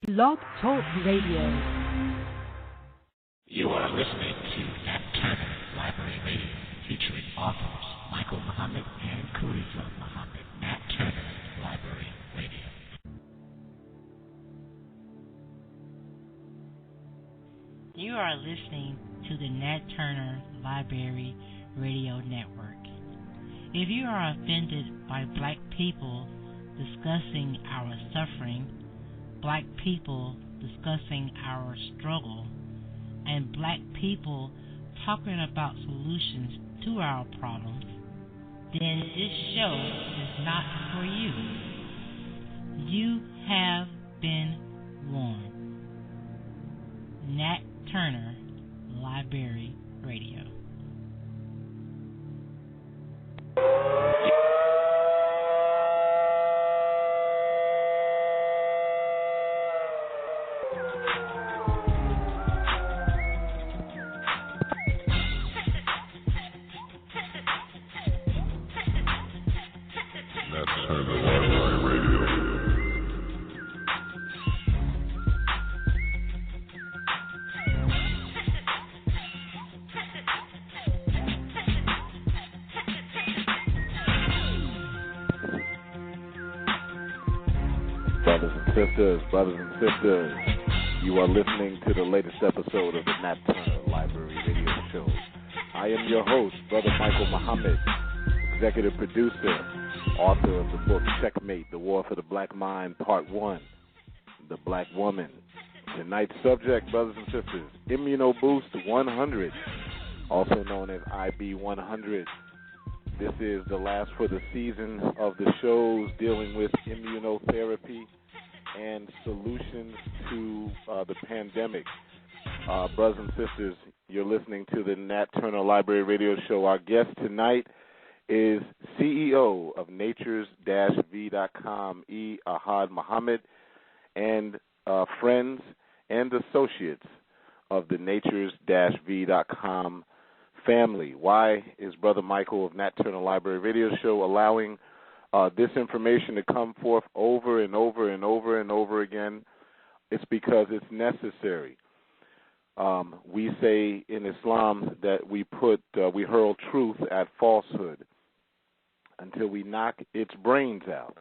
Blog Talk Radio. You are listening to Nat Turner Library Radio, featuring authors Michael Muhammad and Khalifa Muhammad. Nat Turner Library Radio. You are listening to the Nat Turner Library Radio Network. If you are offended by black people discussing our suffering, black people discussing our struggle, and black people talking about solutions to our problems, then this show is not for you. You have been warned. Nat Turner Library Radio. Brothers and sisters, you are listening to the latest episode of the Nat Turner Library Radio Show. I am your host, Brother Michael Muhammad, executive producer, author of the book Checkmate, The War for the Black Mind, Part 1, The Black Woman. Tonight's subject, brothers and sisters, Immunoboost 100, also known as IB100. This is the last for the season of the shows dealing with immunotherapy and solutions to the pandemic. Brothers and sisters, you're listening to the Nat Turner Library Radio Show. Our guest tonight is CEO of Natures-V.com, E. Ahad Muhammad, and friends and associates of the Natures-V.com family. Why is Brother Michael of Nat Turner Library Radio Show allowing this information to come forth over and over and over and over again? It's because it's necessary. We say in Islam that we hurl truth at falsehood until we knock its brains out.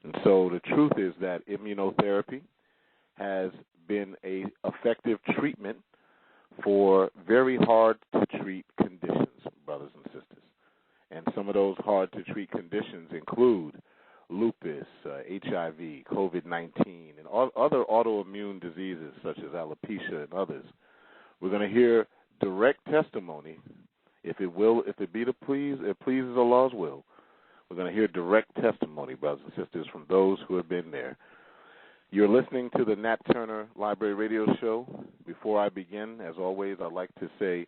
And so the truth is that immunotherapy has been an effective treatment for very hard to treat conditions, brothers and sisters. And some of those hard-to-treat conditions include lupus, H.I.V, COVID-19, and other autoimmune diseases such as alopecia and others. We're going to hear direct testimony, if it pleases Allah's will. We're going to hear direct testimony, brothers and sisters, from those who have been there. You're listening to the Nat Turner Library Radio Show. Before I begin, as always, I'd like to say,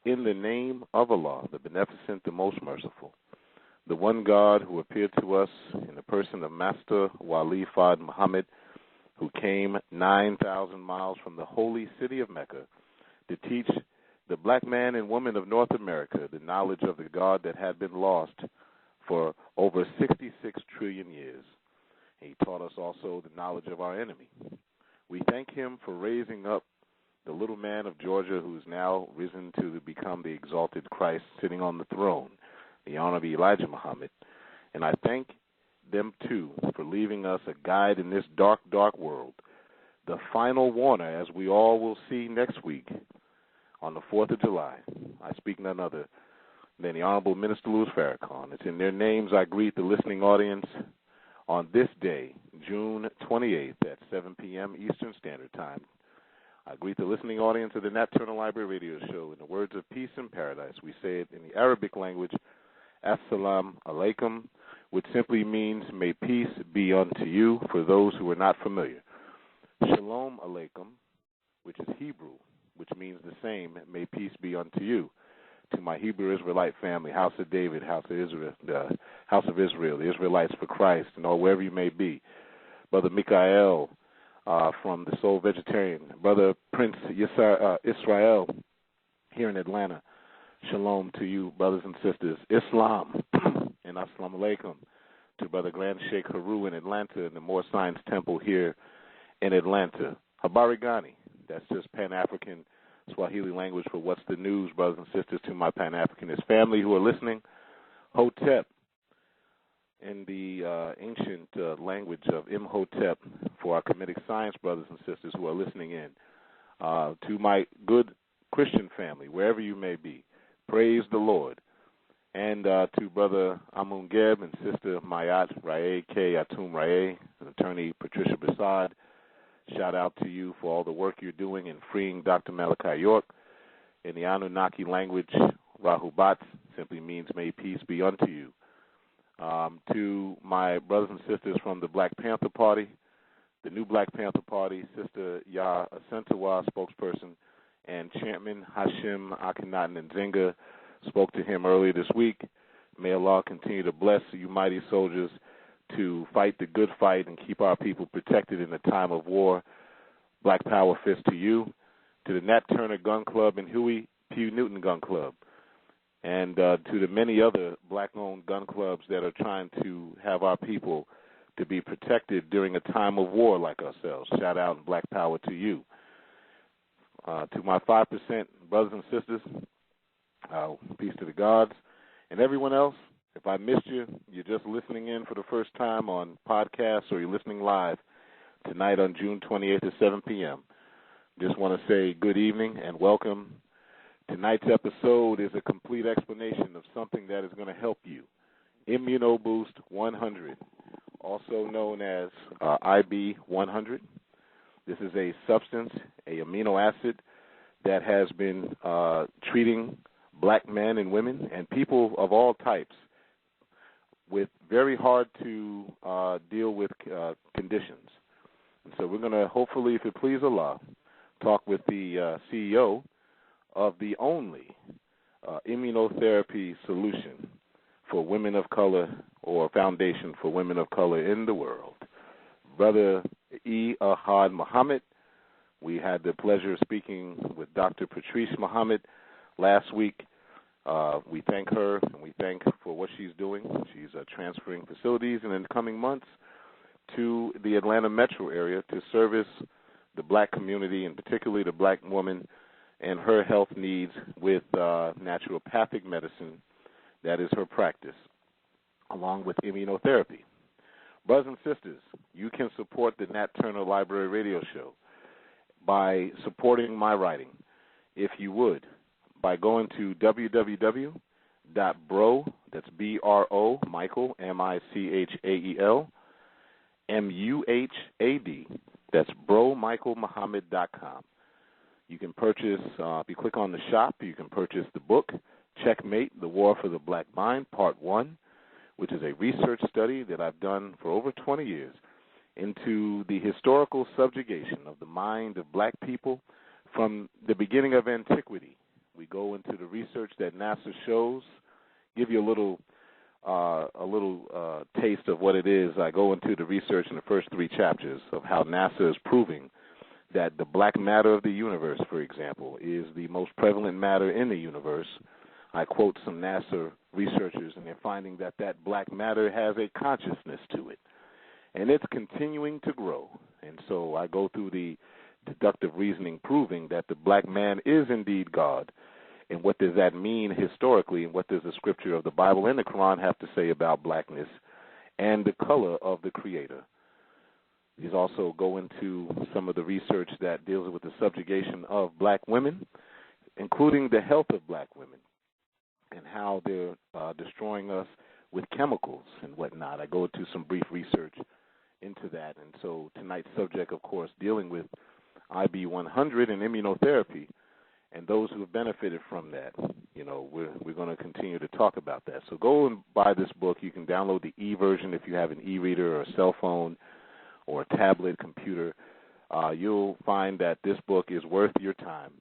in the name of Allah, the Beneficent, the Most Merciful, the one God who appeared to us in the person of Master Wali Fard Muhammad, who came 9,000 miles from the holy city of Mecca to teach the black man and woman of North America the knowledge of the God that had been lost for over 66 trillion years. He taught us also the knowledge of our enemy. We thank him for raising up the little man of Georgia who is now risen to become the exalted Christ sitting on the throne, the Honorable Elijah Muhammad. And I thank them, too, for leaving us a guide in this dark, dark world. The final warner, as we all will see next week on the 4th of July. I speak none other than the Honorable Minister Louis Farrakhan. It's in their names I greet the listening audience on this day, June 28th at 7 p.m. Eastern Standard Time. I greet the listening audience of the Nat Turner Library Radio Show in the words of peace and paradise. We say it in the Arabic language, Assalamu alaikum, which simply means may peace be unto you for those who are not familiar. Shalom alaikum, which is Hebrew, which means the same, may peace be unto you. To my Hebrew Israelite family, House of David, House of Israel, the Israelites for Christ, and all wherever you may be. Brother Mikael from the Soul Vegetarian, Brother Prince Israel here in Atlanta. Shalom to you, brothers and sisters. Islam and assalamu alaikum to Brother Grand Sheikh Haru in Atlanta and the More Science Temple here in Atlanta. Habari gani? That's just Pan-African Swahili language for what's the news, brothers and sisters, to my Pan-Africanist family who are listening. Hotep, in the ancient language of Imhotep, for our Kemetic science brothers and sisters who are listening in. To my good Christian family, wherever you may be, praise the Lord. And to Brother Amungeb and Sister Mayat Rae K. Atum Rae, and Attorney Patricia Basad, shout out to you for all the work you're doing in freeing Dr. Malachi York. In the Anunnaki language, Rahubat simply means may peace be unto you. To my brothers and sisters from the Black Panther Party, the new Black Panther Party, Sister Ya Asentawa, spokesperson, and Chairman Hashim Akhenaten Nzinga, spoke to him earlier this week. May Allah continue to bless you mighty soldiers to fight the good fight and keep our people protected in the time of war. Black Power fist to you. To the Nat Turner Gun Club and Huey P. Newton Gun Club. And to the many other black-owned gun clubs that are trying to have our people to be protected during a time of war like ourselves. Shout out and Black Power to you. To my 5% brothers and sisters, peace to the gods. And everyone else, if I missed you, you're just listening in for the first time on podcasts or you're listening live tonight on June 28th at 7 p.m. Just want to say good evening and welcome. Tonight's episode is a complete explanation of something that is going to help you. Immunoboost 100, also known as IB100. This is a substance, a amino acid, that has been treating black men and women and people of all types with very hard to deal with conditions. And so we're going to, hopefully, if it please Allah, talk with the CEO of the only immunotherapy solution for women of color, or foundation for women of color in the world, Brother E. Ahad Muhammad. We had the pleasure of speaking with Dr. Patrice Muhammad last week. We thank her and we thank her for what she's doing. She's transferring facilities and in the coming months to the Atlanta metro area to service the black community, and particularly the black woman and her health needs with naturopathic medicine. That is her practice, along with immunotherapy. Brothers and sisters, you can support the Nat Turner Library Radio Show by supporting my writing, if you would, by going to www.bro, that's B-R-O, Michael, M-I-C-H-A-E-L, M-U-H-A-D, that's bromichaelmuhammad.com. You can purchase, if you click on the shop, you can purchase the book, Checkmate, The War for the Black Mind, Part 1, which is a research study that I've done for over 20 years into the historical subjugation of the mind of black people from the beginning of antiquity. We go into the research that NASA shows, give you a little taste of what it is. I go into the research in the first 3 chapters of how NASA is proving that the black matter of the universe, for example, is the most prevalent matter in the universe. I quote some NASA researchers, and they're finding that that black matter has a consciousness to it, and it's continuing to grow. And so I go through the deductive reasoning proving that the black man is indeed God. And what does that mean historically, and what does the scripture of the Bible and the Quran have to say about blackness and the color of the Creator? These also go into some of the research that deals with the subjugation of black women, including the health of black women and how they're destroying us with chemicals and whatnot. I go into some brief research into that. And so tonight's subject, of course, dealing with IB100 and immunotherapy and those who have benefited from that. You know, we're going to continue to talk about that. So go and buy this book. You can download the e-version if you have an e-reader or a cell phone or a tablet, computer. You'll find that this book is worth your time.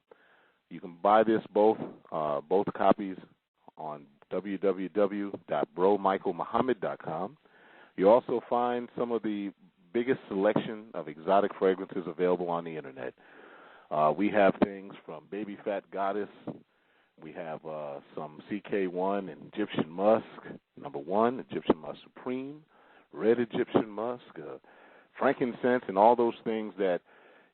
You can buy this both copies on www.bromichaelmuhammad.com. You'll also find some of the biggest selection of exotic fragrances available on the internet. We have things from Baby Fat Goddess. We have some CK1 and Egyptian Musk, number 1, Egyptian Musk Supreme, Red Egyptian Musk, frankincense and all those things that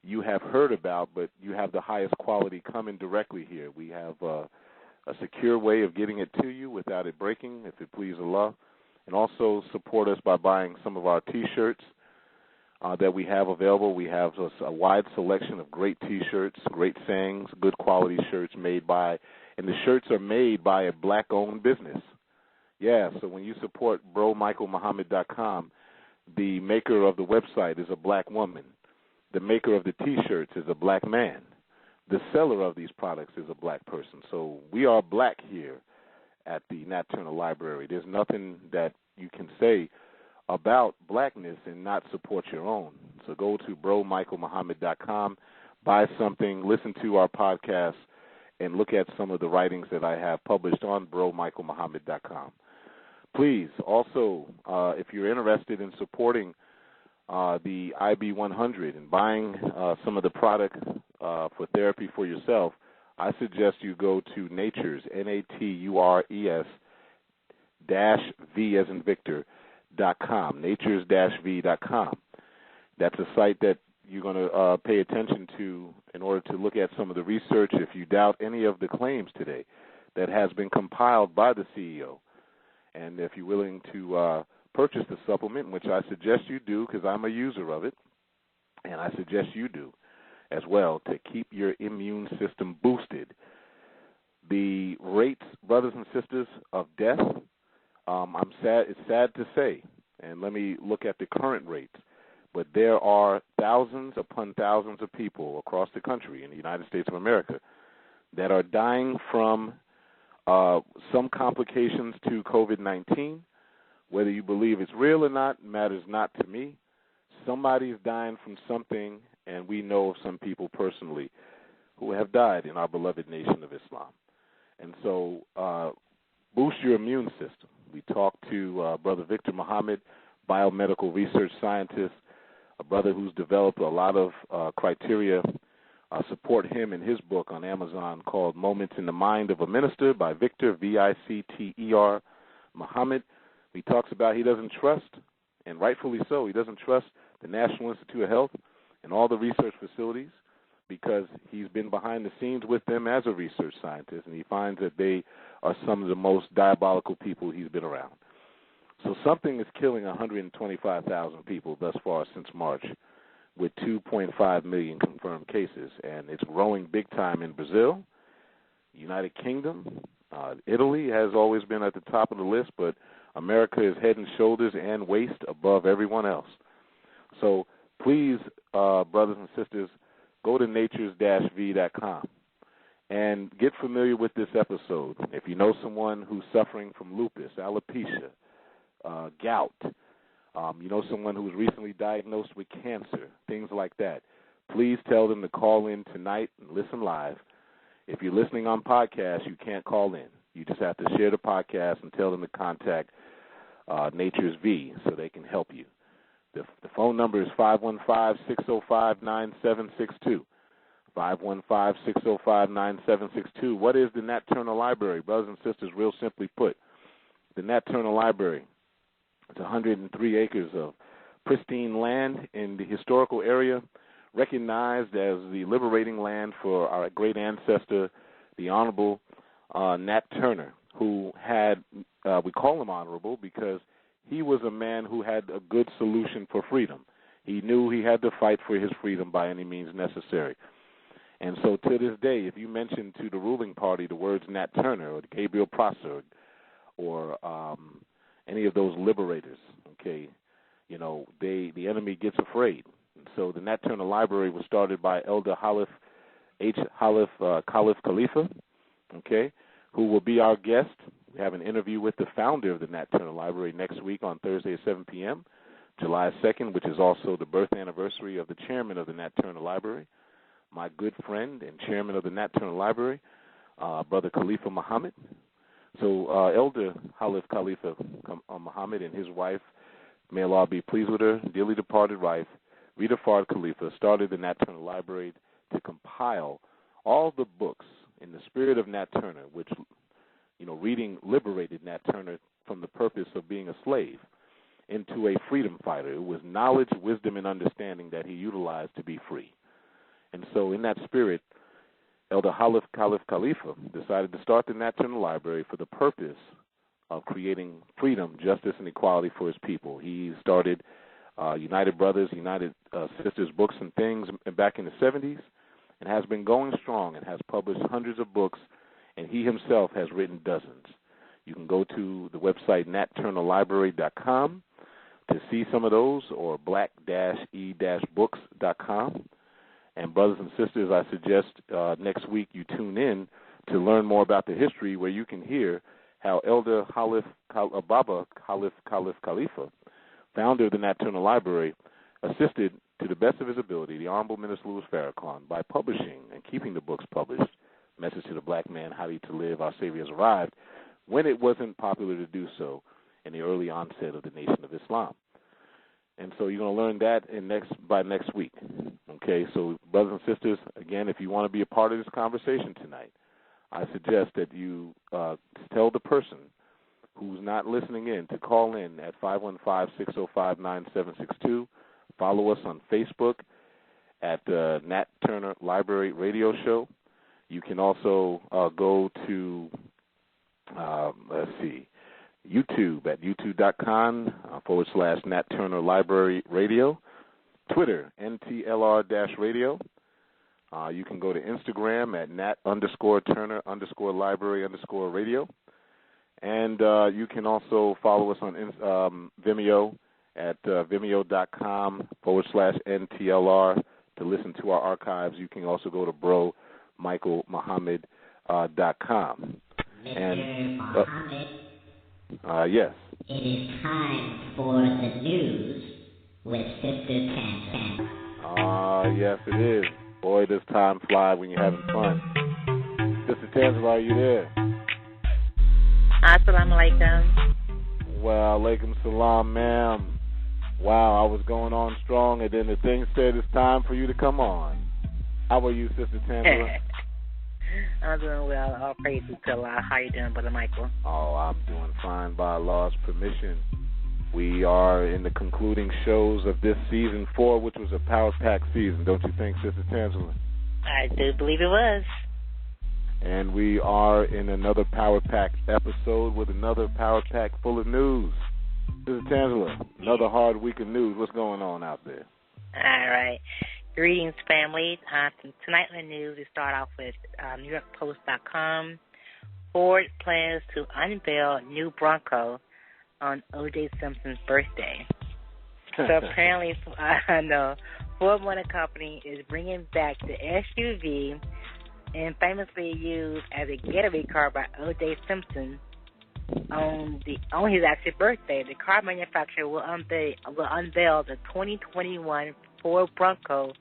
you have heard about, but you have the highest quality coming directly here. We have a secure way of getting it to you without it breaking, if it please Allah. And also support us by buying some of our T-shirts that we have available. We have a wide selection of great T-shirts, great sayings, good quality shirts made by, and the shirts are made by a black-owned business. Yeah, so when you support BroMichaelMuhammad.com, the maker of the website is a black woman. The maker of the T-shirts is a black man. The seller of these products is a black person. So we are black here at the Nat Turner Library. There's nothing that you can say about blackness and not support your own. So go to BroMichaelMuhammad.com, buy something, listen to our podcast, and look at some of the writings that I have published on BroMichaelMuhammad.com. Please, also, if you're interested in supporting the IB100 and buying some of the product for therapy for yourself, I suggest you go to Natures, Natures -V as in Victor.com, natures-v.com. That's a site that you're going to pay attention to in order to look at some of the research if you doubt any of the claims today that has been compiled by the CEO. And if you're willing to purchase the supplement, which I suggest you do because I'm a user of it, and I suggest you do as well, to keep your immune system boosted. The rates, brothers and sisters, of death, it's sad to say, and let me look at the current rates, but there are thousands upon thousands of people across the country in the United States of America that are dying from some complications to COVID-19. Whether you believe it's real or not matters not to me. Somebody's dying from something, and we know of some people personally who have died in our beloved nation of Islam. And so boost your immune system. We talked to Brother Victor Muhammad, biomedical research scientist, a brother who's developed a lot of criteria. Support him in his book on Amazon called Moments in the Mind of a Minister by Victor, Victer Muhammad. He talks about he doesn't trust, and rightfully so, he doesn't trust the National Institute of Health and all the research facilities because he's been behind the scenes with them as a research scientist, and he finds that they are some of the most diabolical people he's been around. So something is killing 125,000 people thus far since March, with 2.5 million confirmed cases, and it's growing big time in Brazil, United Kingdom, Italy has always been at the top of the list, but America is head and shoulders and waist above everyone else. So please, brothers and sisters, go to natures-v.com and get familiar with this episode. If you know someone who's suffering from lupus, alopecia, gout, you know someone who was recently diagnosed with cancer, things like that, please tell them to call in tonight and listen live. If you're listening on podcast, you can't call in. You just have to share the podcast and tell them to contact Natures V so they can help you. The phone number is 515-605-9762. 515-605-9762. What is the Nat Turner Library? Brothers and sisters, real simply put, the Nat Turner Library, it's 103 acres of pristine land in the historical area, recognized as the liberating land for our great ancestor, the Honorable Nat Turner, who had, we call him honorable because he was a man who had a good solution for freedom. He knew he had to fight for his freedom by any means necessary. And so to this day, if you mention to the ruling party the words Nat Turner or Gabriel Prosser or any of those liberators, okay, you know, the enemy gets afraid. And so the Nat Turner Library was started by Elder Khalif Khalifa, okay, who will be our guest. We have an interview with the founder of the Nat Turner Library next week on Thursday at 7 p.m., July 2nd, which is also the birth anniversary of the chairman of the Nat Turner Library, my good friend and chairman of the Nat Turner Library, Brother Khalifa Muhammad. So Elder Khalif Khalifa Muhammad and his wife, may Allah be pleased with her, dearly departed wife, Rita Fard Khalifa, started the Nat Turner Library to compile all the books in the spirit of Nat Turner, which, you know, reading liberated Nat Turner from the purpose of being a slave. into a freedom fighter. It was knowledge, wisdom, and understanding that he utilized to be free. And so in that spirit, Elder Khalif Khalifa decided to start the Nat Turner Library for the purpose of creating freedom, justice, and equality for his people. He started United Brothers, United Sisters Books and Things back in the 70s, and has been going strong and has published hundreds of books, and he himself has written dozens. You can go to the website natturnerlibrary.com to see some of those, or black-e-books.com. And brothers and sisters, I suggest next week you tune in to learn more about the history, where you can hear how Elder Baba Khalif Khalifa, founder of the Nat Turner Library, assisted to the best of his ability the Honorable Minister Louis Farrakhan by publishing and keeping the books published, Message to the Black Man, How to Live, Our Savior Has Arrived, when it wasn't popular to do so in the early onset of the Nation of Islam. And so you're going to learn that by next week. Okay, so brothers and sisters, again, if you want to be a part of this conversation tonight, I suggest that you tell the person who's not listening in to call in at 515-605-9762. Follow us on Facebook at Nat Turner Library Radio Show. You can also go to, YouTube at youtube.com/Nat Turner Library Radio. Twitter, NTLR-radio. You can go to Instagram at Nat_Turner_Library_radio. And you can also follow us on Vimeo at vimeo.com/NTLR to listen to our archives. You can also go to bromichaelmuhammad.com. Mr. Muhammad. Yes. It is time for the news with Sister Tan. Yes, it is. Boy, does time fly when you're having fun. Sister Tangela, are you there? Assalamu alaikum. Well, alaikum salam, ma'am. Wow, I was going on strong, and then the thing said it's time for you to come on. How are you, Sister Tangela? I'm doing well. All praises to Allah. How you doing, Brother Michael? Oh, I'm doing fine by Allah's permission. We are in the concluding shows of this season 4, which was a Power Pack season, don't you think, Sister Tangela? I do believe it was. And we are in another Power Pack episode with another Power Pack full of news. Sister Tangela, another hard week of news. What's going on out there? All right. Greetings, family. Tonight in the news, we start off with NewYorkPost.com. Ford plans to unveil new Bronco on O.J. Simpson's birthday. So apparently, Ford Motor Company is bringing back the SUV and famously used as a getaway car by O.J. Simpson on his actual birthday. The car manufacturer will unveil the 2021 Ford Bronco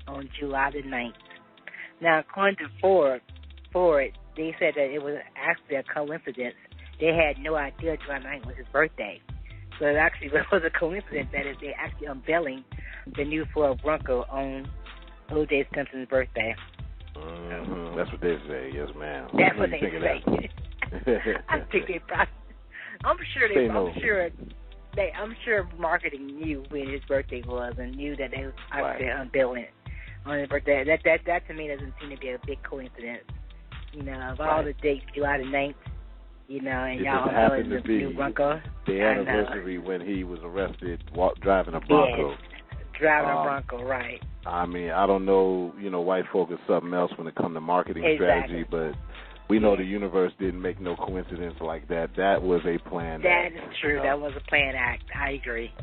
on July the 9th. Now, according to Ford, they said that it was actually a coincidence. They had no idea July 9th was his birthday. So it actually was a coincidence that they're actually unveiling the new Ford Bronco on O.J. Simpson's birthday. Mm-hmm. That's what they say, yes, ma'am. That's what they say. I think they probably. I'm sure marketing knew when his birthday was and knew that they were actually unveiling it on his birthday. That to me doesn't seem to be a big coincidence. Of all the dates, July the 9th, and y'all unveiling the new Bronco. The anniversary when he was arrested driving a Bronco. Yes, driving a Bronco, right. I mean, I don't know, white folk is something else when it comes to marketing strategy, but we know the universe didn't make no coincidence like that. That was a planned act. That is true. That was a planned act. I agree.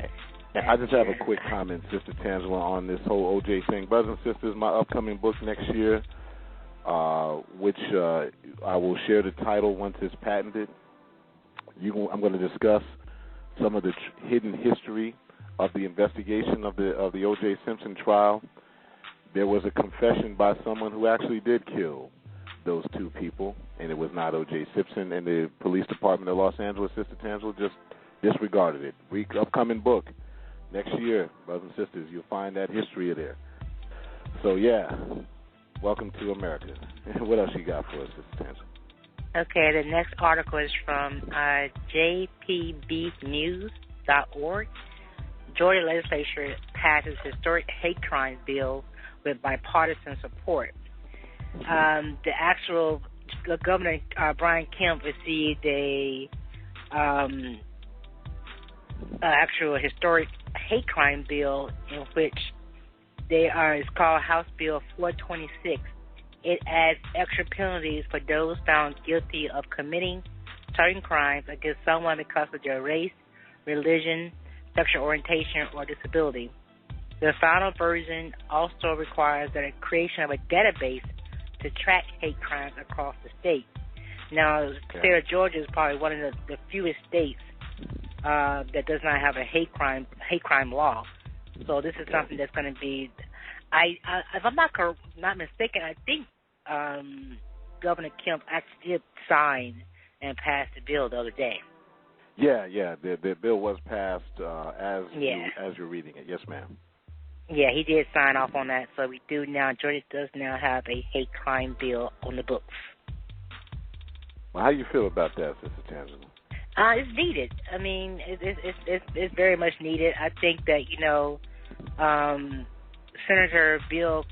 I just have a quick comment, Sister Tangela, on this whole O.J. thing. Brothers and sisters, my upcoming book next year, which I will share the title once it's patented. I'm going to discuss some of the hidden history of the investigation of the O.J. Simpson trial. There was a confession by someone who actually did kill those two people, and it was not O.J. Simpson, and the police department of Los Angeles, Sister Tangela, just disregarded it. Upcoming book next year, brothers and sisters, you'll find that history there. So, welcome to America. What else you got for us, Sister Tangela? Okay, the next article is from JPB News. Immunoboost.org. Georgia legislature passed its historic hate crimes bill with bipartisan support. The actual Governor Brian Kemp received a actual historic hate crime bill in which it's called House Bill 426. It adds extra penalties for those found guilty of committing certain crimes against someone because of their race, religion, sexual orientation, or disability. The final version also requires the creation of a database to track hate crimes across the state. Now, the state of Georgia is probably one of the fewest states that does not have a hate crime law. So this is something that's going to be. If I'm not mistaken, I think Governor Kemp actually did sign and pass the bill the other day. Yeah. The bill was passed as you're reading it. Yes, ma'am. Yeah, he did sign off on that. So we do now. Georgia does now have a hate crime bill on the books. Well, how do you feel about that, Sister Tangela? It's needed. I mean, it's very much needed. I think that Senator Bill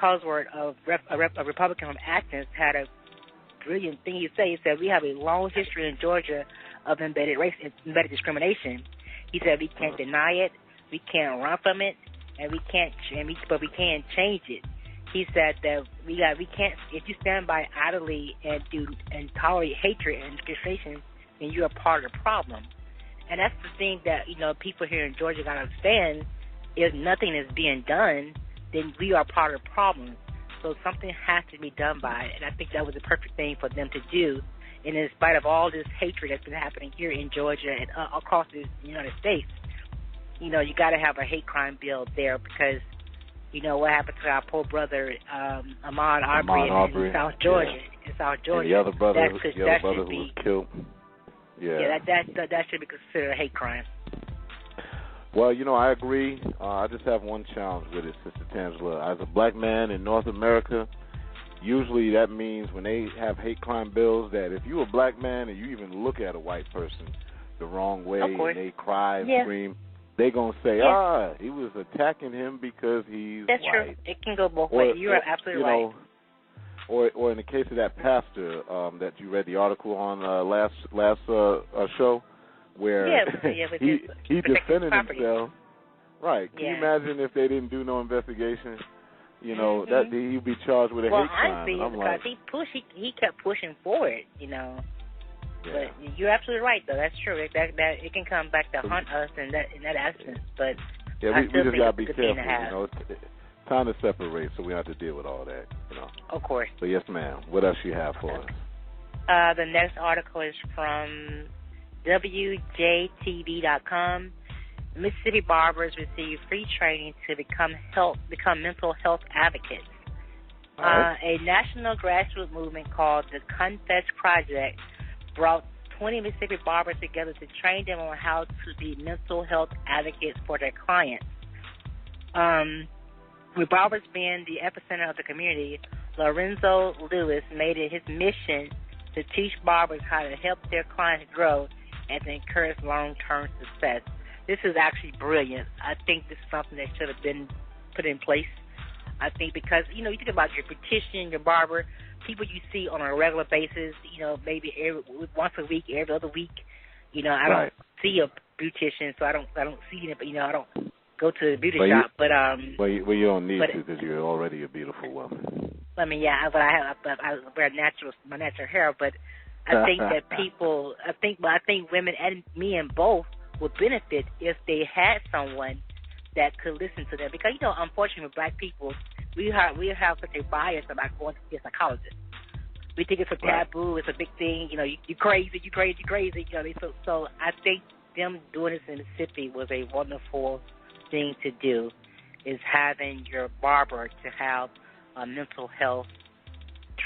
Cosworth, a Republican from Athens, had a brilliant thing he said. He said we have a long history in Georgia of embedded discrimination. He said we can't deny it, we can't run from it, and but we can change it. He said that we can't. If you stand by idly and tolerate hatred and discrimination, then you're a part of the problem. And that's the thing that people here in Georgia got to understand. If nothing is being done, then we are part of the problem. So something has to be done by it. And I think that was the perfect thing for them to do. And in spite of all this hatred that's been happening here in Georgia and across the United States, you got to have a hate crime bill there because what happened to our poor brother Ahmaud Arbery in South Georgia. Yeah. In South Georgia, and the other brother who was killed. Yeah, that should be considered a hate crime. Well, I agree. I just have one challenge with it, Sister Tangela. As a black man in North America, usually that means when they have hate crime bills that if you're a black man and you even look at a white person the wrong way and they cry and scream, they're going to say, he was attacking him because he's That's white. True. It can go both ways. You're absolutely right. Or in the case of that pastor that you read the article on last show, where he defended himself. Right. Can you imagine if they didn't do no investigation? That he'd be charged with a hate crime. Well, honestly, because he kept pushing for it, Yeah. But you're absolutely right, though. That's true. That it can come back to haunt us in that instance. But we just gotta be careful. It's time to separate, so we have to deal with all that. Of course. But yes, ma'am. What else you have for us? The next article is from WJTV.com. Mississippi barbers receive free training to become mental health advocates. A national grassroots movement called the Confess Project brought 20 Mississippi barbers together to train them on how to be mental health advocates for their clients. With barbers being the epicenter of the community, Lorenzo Lewis made it his mission to teach barbers how to help their clients grow and to encourage long-term success. This is actually brilliant. I think this is something that should have been put in place. I think because, you think about your beautician, your barber, people you see on a regular basis, maybe once a week, every other week. I don't see a beautician, so I don't see it, but, I don't go to the beauty shop. Well, you don't need to because you're already a beautiful woman. I mean, but I wear my natural hair, but I think that I think women and men both would benefit if they had someone that could listen to them. Because, unfortunately, with black people, we have such a bias about going to see a psychologist. We think it's a taboo, it's a big thing, you crazy. So I think them doing this in Mississippi was a wonderful thing to do, is having your barber to have a mental health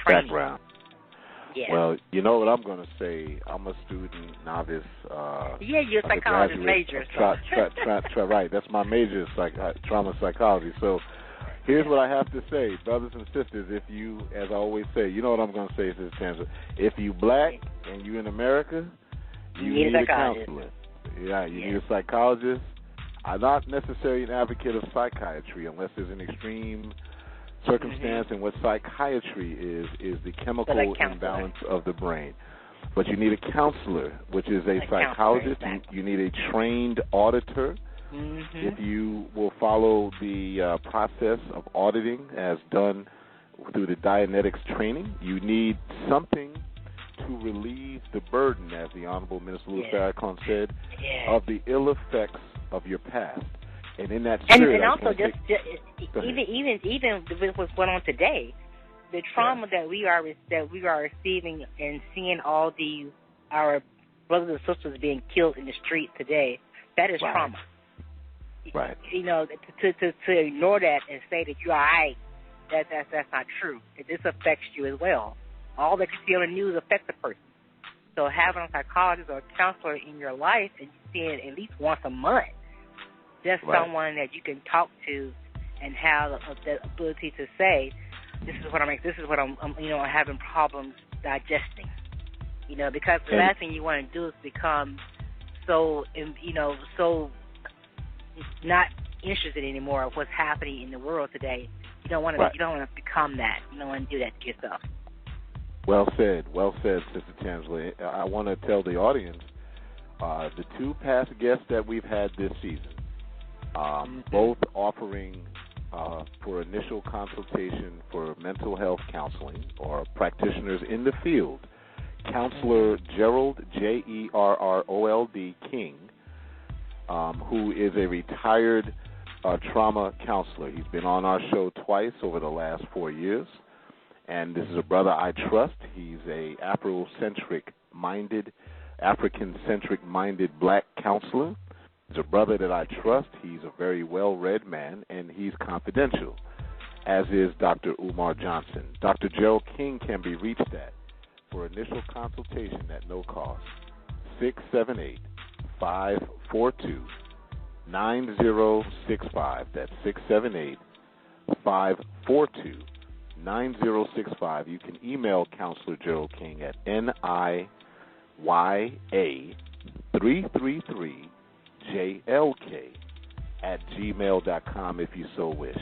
training. Background. Yeah. Well, you know what I'm going to say. I'm a student, novice. You're a psychologist major. Right, that's my major, trauma psychology. So here's what I have to say, brothers and sisters. If you, as I always say, you know what I'm going to say, Sister Chancellor. If you black and you in America, you need a counselor. Yeah, you need a psychologist. I'm not necessarily an advocate of psychiatry unless there's an extreme circumstance, and what psychiatry is the chemical imbalance of the brain. But you need a counselor, which is a psychologist. Exactly. You need a trained auditor. If you will follow the process of auditing as done through the Dianetics training, you need something to relieve the burden, as the Honorable Minister Louis Farrakhan said, of the ill effects of your past. And in that spirit, and also even with what's going on today, the trauma that we are receiving and seeing all our brothers and sisters being killed in the street today, that is trauma. Right. You know, to ignore that and say that you're all right, that's not true. This affects you as well. All that you see on the news affects a person. So having a psychologist or a counselor in your life, and you see it at least once a month, just someone that you can talk to and have the ability to say, this is what I'm having problems digesting. You know, because the last thing you want to do is become so not interested anymore of what's happening in the world today. You don't want to. You don't want to become that. You don't want to do that to yourself. Well said, Sister Tansley. I want to tell the audience the two past guests that we've had this season, both offering for initial consultation for mental health counseling or practitioners in the field. Counselor Gerald, Jerrold King, who is a retired trauma counselor. He's been on our show twice over the last 4 years. And this is a brother I trust. He's a African-centric minded black counselor. He's a brother that I trust. He's a very well-read man, and he's confidential, as is Dr. Umar Johnson. Dr. Gerald King can be reached at, for initial consultation at no cost, 678-542-9065. That's 678-542-9065. You can email Counselor Gerald King at NIYA333JLK@gmail.com if you so wish.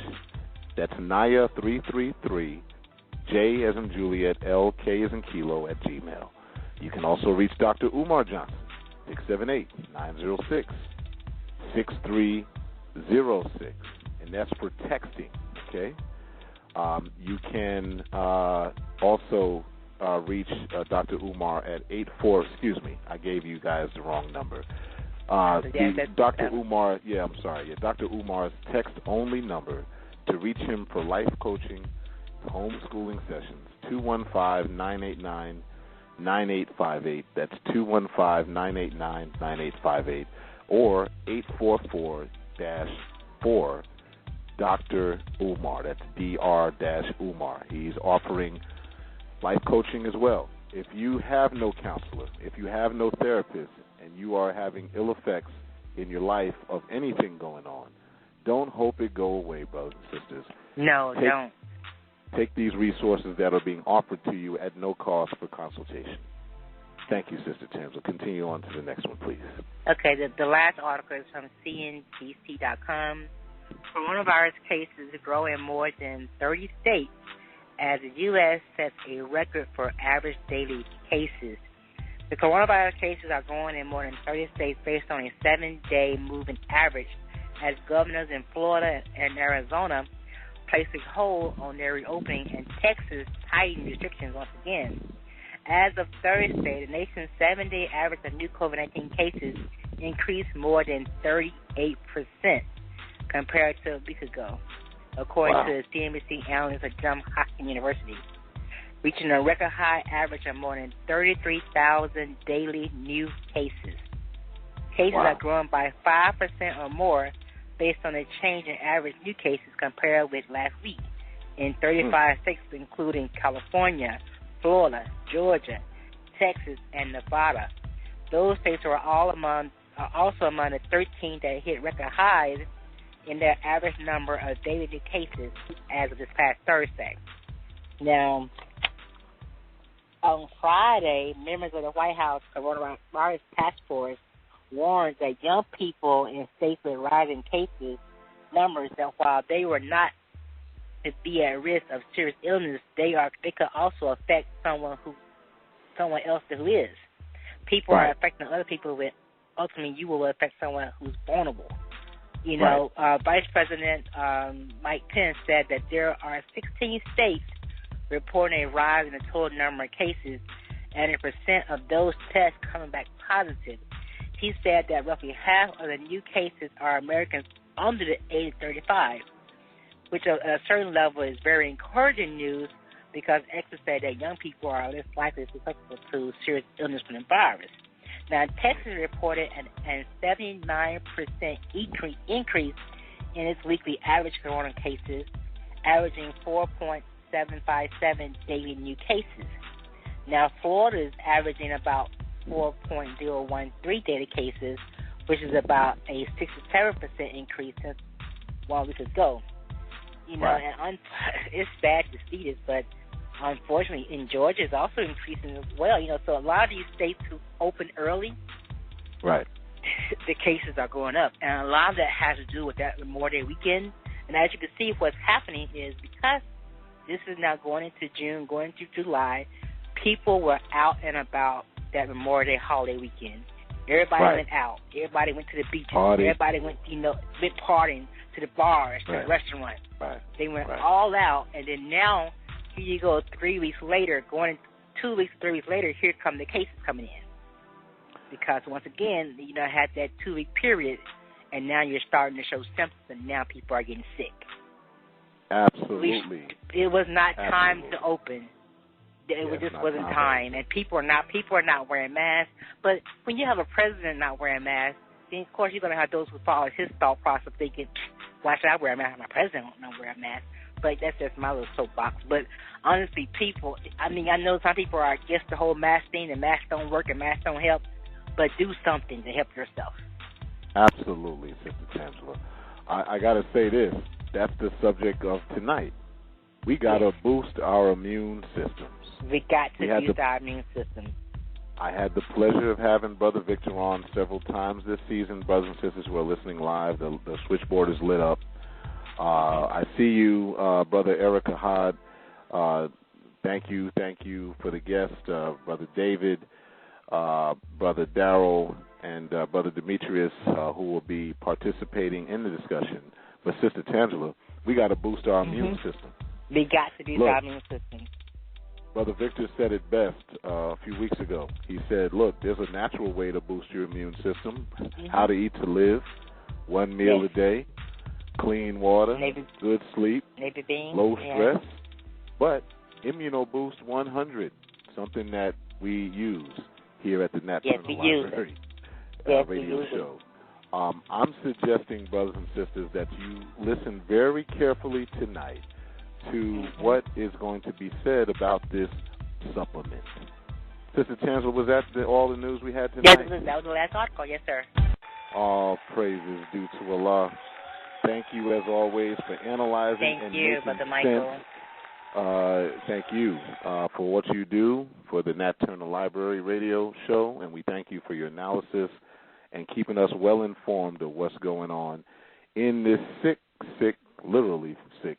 That's NIYA333, J as in Juliet, LK as in Kilo @gmail. You can also reach Dr. Umar Johnson, 678-906-6306, and that's for texting, okay? You can also reach Dr. Umar at 84, I gave you guys the wrong number. Dr. Umar, Dr. Umar's text-only number to reach him for life coaching, homeschooling sessions, 215-989-9858. That's 215-989-9858, or 844-4 Dr. Umar. That's Dr-Umar. He's offering life coaching as well. If you have no counselor, if you have no therapist, and you are having ill effects in your life of anything going on, don't hope it go away, brothers and sisters. No, don't. Take these resources that are being offered to you at no cost for consultation. Thank you, Sister Tams. We'll continue on to the next one, please. Okay, the last article is from CNBC.com. Coronavirus cases grow in more than 30 states as the U.S. sets a record for average daily cases. The coronavirus cases are growing in more than 30 states based on a 7-day moving average, as governors in Florida and Arizona place a hold on their reopening, and Texas tightened restrictions once again. As of Thursday, the nation's 7-day average of new COVID-19 cases increased more than 38% compared to a week ago, according to the CNBC analyst at Johns Hopkins University, reaching a record high average of more than 33,000 daily new cases. Cases are growing by 5% or more based on a change in average new cases compared with last week in 35 states, including California, Florida, Georgia, Texas, and Nevada. Those states are also among the 13 that hit record highs in their average number of daily new cases as of this past Thursday. Now, on Friday, members of the White House Coronavirus Task Force warned that young people in states with rising cases numbers, that while they were not to be at risk of serious illness, they could also affect someone else who is. People are affecting other people with, ultimately you will affect someone who's vulnerable. You know, Vice President Mike Pence said that there are 16 states reporting a rise in the total number of cases and a percent of those tests coming back positive. He said that roughly half of the new cases are Americans under the age of 35, which at a certain level is very encouraging news because experts say that young people are less likely to be susceptible to serious illness from the virus. Now, Texas reported a 79% increase in its weekly average corona cases, averaging 4.757 daily new cases. Now, Florida is averaging about 4.013 daily cases, which is about a 67% increase since 1 week ago. You know, and it's sad to see this, but unfortunately, in Georgia, it's also increasing as well. You know, so a lot of these states who open early, the cases are going up, and a lot of that has to do with that Memorial Day weekend. And as you can see, what's happening is because this is now going into June, going into July, people were out and about that Memorial Day holiday weekend. Everybody went out. Everybody went to the beaches. Everybody went, went partying to the bars, to the restaurants. They went all out, and then now, here you go 3 weeks later, going 2 weeks, 3 weeks later, here come the cases coming in. Because once again, had that 2 week period, and now you're starting to show symptoms, and now people are getting sick. Absolutely. It was not time to open. It just wasn't time, and people are not wearing masks. But when you have a president not wearing masks, then of course you're going to have those who follow his thought process thinking, why should I wear a mask? My president don't wear a mask. But that's just my little soapbox. But honestly, people, I know some people are against the whole mask thing, and masks don't work and masks don't help, but do something to help yourself. Absolutely, Sister Tangela. I got to say this. That's the subject of tonight. We got to boost our immune systems. We got to boost our immune system. I had the pleasure of having Brother Victor on several times this season. Brothers and sisters who are listening live, the switchboard is lit up. I see you, Brother Erica Hod. Thank you for the guest, Brother David, Brother Darrell, and Brother Demetrius, who will be participating in the discussion. But Sister Tangela, we got to boost our immune system. We got to boost our immune system. Brother Victor said it best a few weeks ago. He said, look, there's a natural way to boost your immune system. How to eat to live, 1 meal a day, clean water, good sleep, low stress. But Immunoboost 100, something that we use here at the Nat Turner Library radio show. I'm suggesting, brothers and sisters, that you listen very carefully tonight to what is going to be said about this supplement. Sister Tangela, was that all the news we had tonight? Yes, that was the last article. Yes, sir. All praises due to Allah. Thank you, as always, for analyzing and making Brother Michael. sense. Thank you for what you do for the Nat Turner Library radio show, and we thank you for your analysis and keeping us well informed of what's going on in this sick, literally sick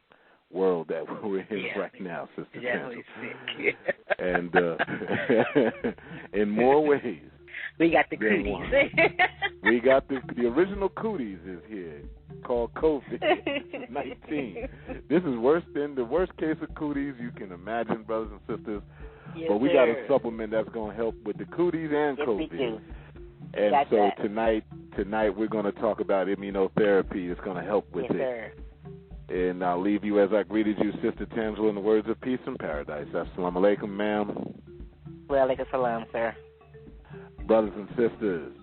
world that we're in right now, Sister Tangela. And in more ways. We got the cooties. We got the original cooties is here, called COVID-19. This is worse than the worst case of cooties you can imagine, brothers and sisters. Yes, but we got a supplement that's going to help with the cooties and COVID. We do. And so tonight we're going to talk about immunotherapy. It's going to help with it. Sir. And I'll leave you as I greeted you, Sister Tangela, in the words of peace and paradise. Assalamu alaikum, ma'am. Wa alaikum salam, sir. Brothers and sisters,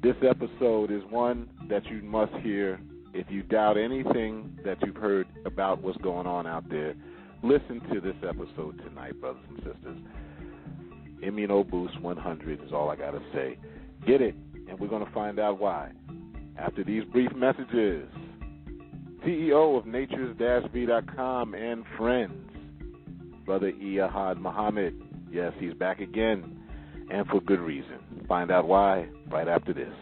this episode is one that you must hear. If you doubt anything that you've heard about what's going on out there, listen to this episode tonight, brothers and sisters. Immunoboost 100 is all I got to say. Get it, and we're going to find out why. After these brief messages, CEO of natures-v.com and friends, Brother Iyahad Muhammad. Yes, he's back again. and for good reason. Find out why right after this.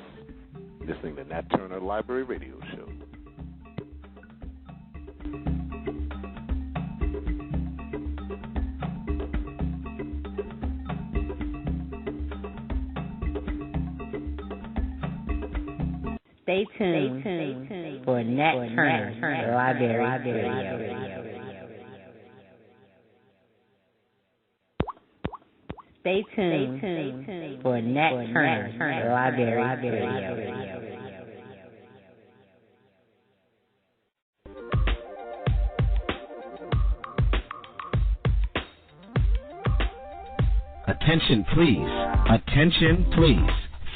Listening to Nat Turner Library Radio Show. Stay tuned for Nat Turner Library Radio. Stay tuned for Nat Turner Library Radio. Attention, please. Attention, please.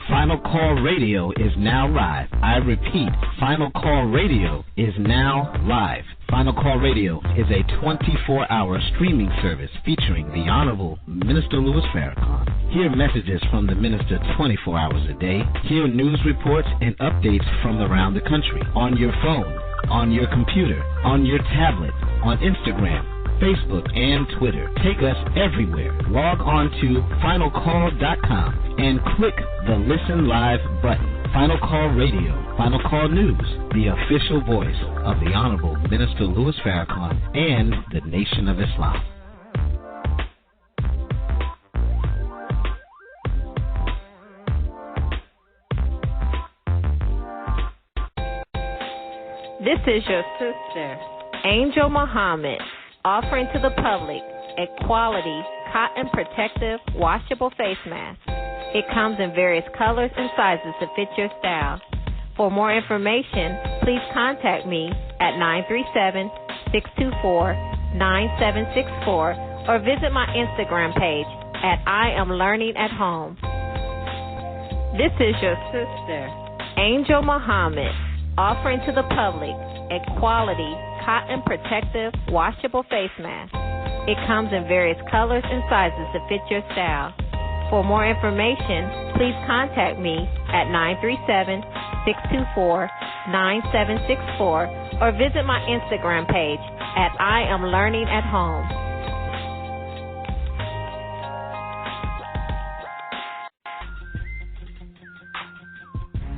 Final Call Radio is now live. I repeat, Final Call Radio is now live. Final Call Radio is a 24-hour streaming service featuring the Honorable Minister Louis Farrakhan. Hear messages from the minister 24 hours a day. Hear news reports and updates from around the country on your phone, on your computer, on your tablet, on Instagram, Facebook, and Twitter. Take us everywhere. Log on to finalcall.com and click the Listen Live button. Final Call Radio, Final Call News, the official voice of the Honorable Minister Louis Farrakhan and the Nation of Islam. This is your sister, Angel Muhammad, offering to the public a quality cotton protective washable face mask. It comes in various colors and sizes to fit your style. For more information, please contact me at 937-624-9764 or visit my Instagram page at I Am Learning at Home. This is your sister, Angel Muhammad, offering to the public a quality cotton protective washable face mask. It comes in various colors and sizes to fit your style. For more information, please contact me at 937-624-9764 or visit my Instagram page at I Am Learning at Home.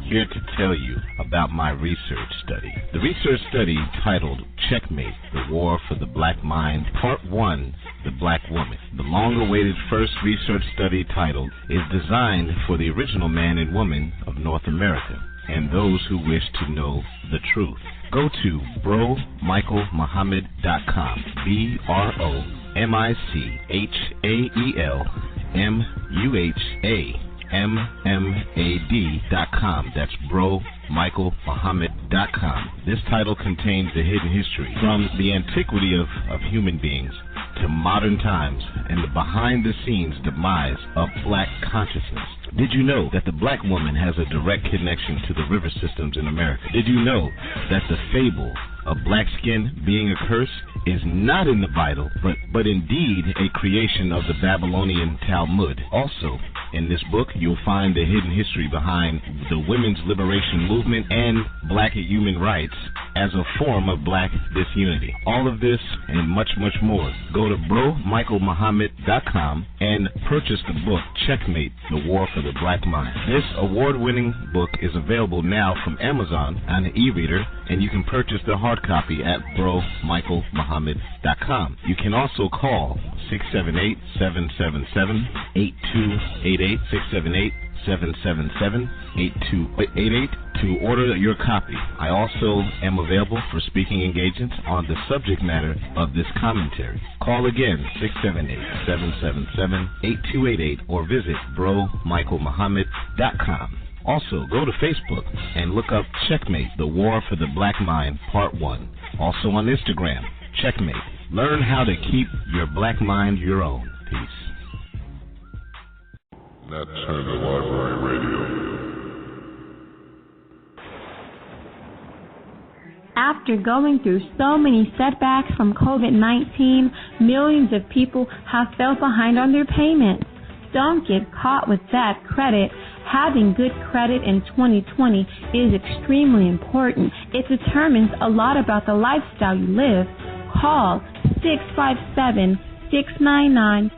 Here to tell you about my research study. The research study titled Checkmate, The War for the Black Mind, Part 1, The Black Woman. The long-awaited first research study titled is designed for the original man and woman of North America and those who wish to know the truth. Go to bromichaelmuhammad.com, BROMichaelMuhammad.com. That's bromichaelmuhammad.com. This title contains the hidden history from the antiquity of human beings to modern times and the behind-the-scenes demise of black consciousness. Did you know that the black woman has a direct connection to the river systems in America? Did you know that the fable of black skin being a curse is not in the Bible, but indeed a creation of the Babylonian Talmud? Also, in this book, you'll find the hidden history behind the women's liberation movement and black human rights as a form of black disunity. All of this and much, much more. Go to bromichaelmuhammad.com and purchase the book, Checkmate, The War for the Black Mind. This award-winning book is available now from Amazon on an e-reader, and you can purchase the hard copy at bromichaelmuhammad.com. You can also call 678-777-8288, 678-777-8288 to order your copy. I also am available for speaking engagements on the subject matter of this commentary. Call again, 678-777-8288, or visit bromichaelmuhammad.com. Also, go to Facebook and look up Checkmate, The War for the Black Mind, Part 1. Also on Instagram, Checkmate. Learn how to keep your black mind your own. Peace. Nat Turner Library Radio. After going through so many setbacks from COVID-19, millions of people have fell behind on their payments. Don't get caught with bad credit. Having good credit in 2020 is extremely important. It determines a lot about the lifestyle you live. Call 657-699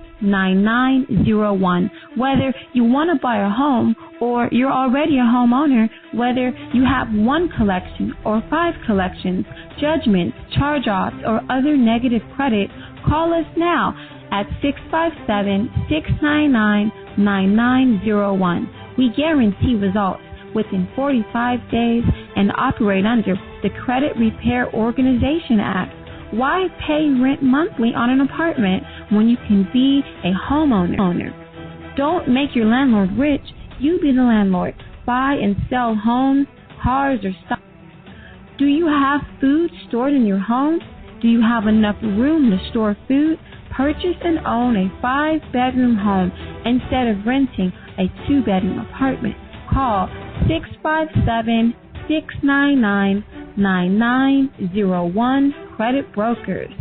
Whether you want to buy a home or you're already a homeowner, whether you have one collection or 5 collections, judgments, charge-offs, or other negative credit, call us now at 657-699-9901. We guarantee results within 45 days and operate under the Credit Repair Organization Act. Why pay rent monthly on an apartment when you can be a homeowner? Don't make your landlord rich. You be the landlord. Buy and sell homes, cars, or stock. Do you have food stored in your home? Do you have enough room to store food? Purchase and own a 5-bedroom home instead of renting a 2-bedroom apartment. Call 657-699-9901 Credit Brokers.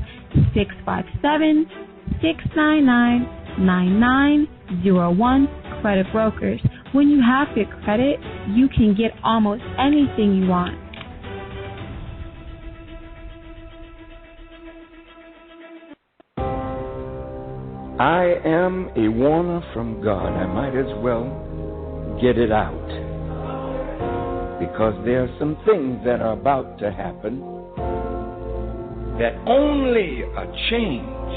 657-699-9901 Credit Brokers. When you have good credit, you can get almost anything you want. I am a warner from God. I might as well get it out, because there are some things that are about to happen that only a change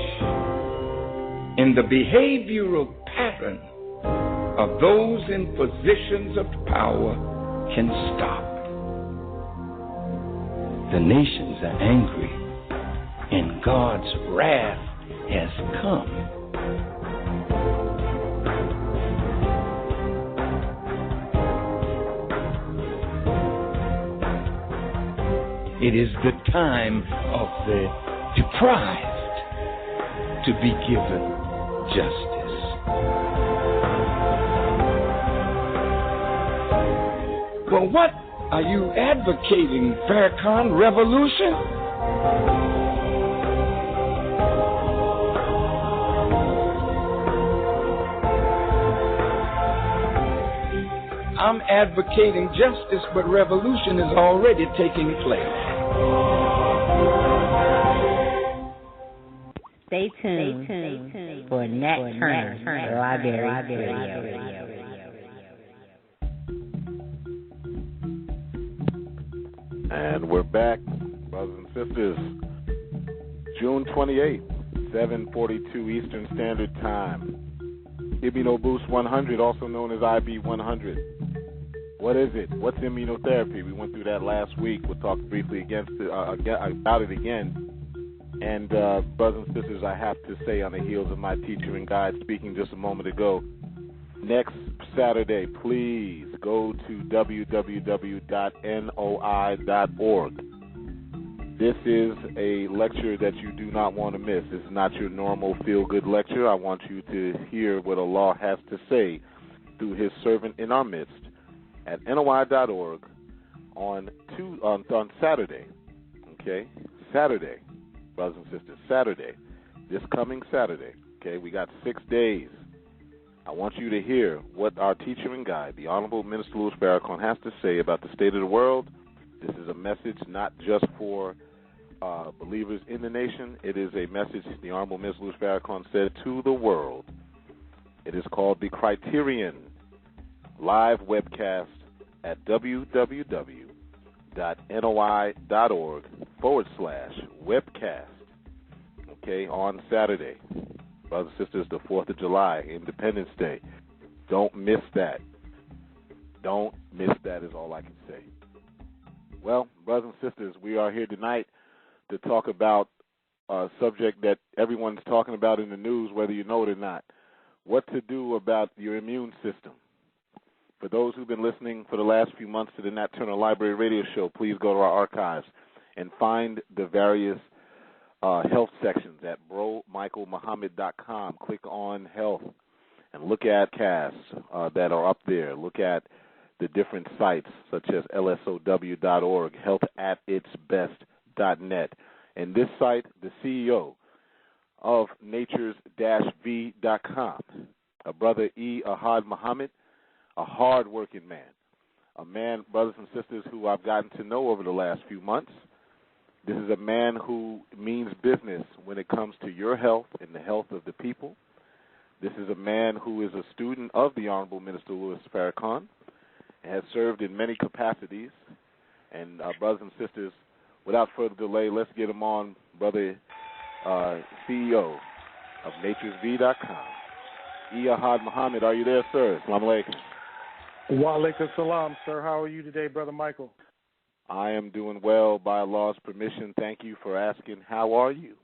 in the behavioral pattern of those in positions of power can stop. The nations are angry, and God's wrath has come. It is the time of the deprived to be given justice. Well, what are you advocating, Farrakhan? Revolution? I'm advocating justice, but revolution is already taking place. Stay tuned for Nat Turner Library Radio. And we're back, brothers and sisters. June 28th, 7:42 Eastern Standard Time. Immunoboost 100, also known as IB100. What is it? What's immunotherapy? We went through that last week. We'll talk briefly about it again. And brothers and sisters, I have to say, on the heels of my teacher and guide speaking just a moment ago, next Saturday, please go to www.noi.org. This is a lecture that you do not want to miss. This is not your normal feel-good lecture. I want you to hear what Allah has to say through His servant in our midst at noi.org on Saturday. Okay? Saturday, brothers and sisters, Saturday. This coming Saturday. Okay? We got 6 days. I want you to hear what our teacher and guide, the Honorable Minister Louis Farrakhan, has to say about the state of the world. This is a message not just for believers in the nation. It is a message the Honorable Minister Louis Farrakhan said to the world. It is called The Criterion, live webcast at www.noi.org/webcast. Okay, on Saturday. Brothers and sisters, the 4th of July, Independence Day. Don't miss that. Don't miss that is all I can say. Well, brothers and sisters, we are here tonight to talk about a subject that everyone's talking about in the news, whether you know it or not. What to do about your immune system. For those who've been listening for the last few months to the Nat Turner Library Radio Show, please go to our archives and find the various health sections at bromichaelmuhammad.com. Click on health and look at casts that are up there. Look at the different sites such as lsow.org, healthatitsbest.net. And this site, the CEO of natures-v.com, a brother Ahad Muhammad, a hard-working man, a man, brothers and sisters, who I've gotten to know over the last few months. This is a man who means business when it comes to your health and the health of the people. This is a man who is a student of the Honorable Minister Louis Farrakhan and has served in many capacities. And brothers and sisters, without further delay, let's get him on, Brother CEO of naturesv.com. Iyahad Muhammad, are you there, sir? Assalamu alaikum. Wa alaikum salam, sir. How are you today, Brother Michael? I am doing well by Allah's permission. Thank you for asking. How are you?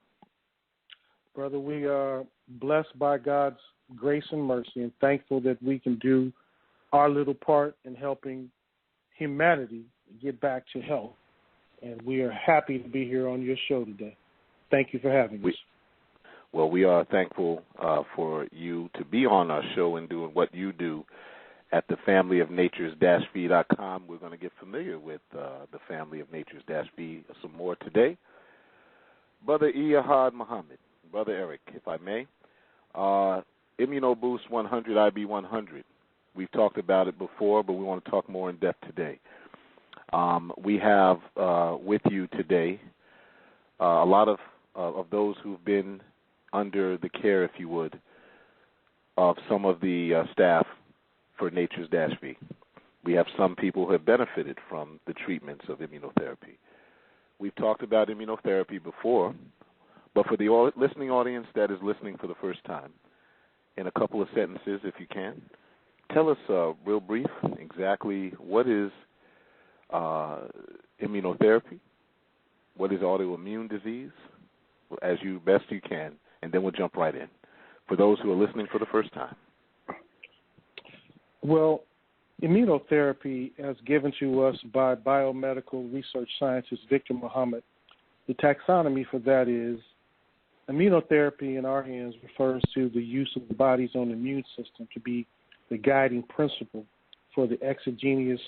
Brother, we are blessed by God's grace and mercy and thankful that we can do our little part in helping humanity get back to health. And we are happy to be here on your show today. Thank you for having us. Well, we are thankful for you to be on our show and doing what you do at the family of natures-v.com. We're going to get familiar with the family of natures-v some more today. Brother Iyahad Muhammad, Brother Eric, if I may, Immunoboost 100, IB100. We've talked about it before, but we want to talk more in depth today. We have with you today a lot of those who've been under the care, if you would, of some of the staff for Natures-V. We have some who have benefited from the treatments of immunotherapy. We've talked about immunotherapy before, but for the listening audience that is listening for the first time, in a couple of sentences, if you can, tell us real brief exactly what is immunotherapy, what is autoimmune disease, as you best you can, and then we'll jump right in for those who are listening for the first time. Well, immunotherapy, as given to us by biomedical research scientist Victor Muhammad, the taxonomy for that is immunotherapy in our hands refers to the use of the body's own immune system to be the guiding principle for the exogenous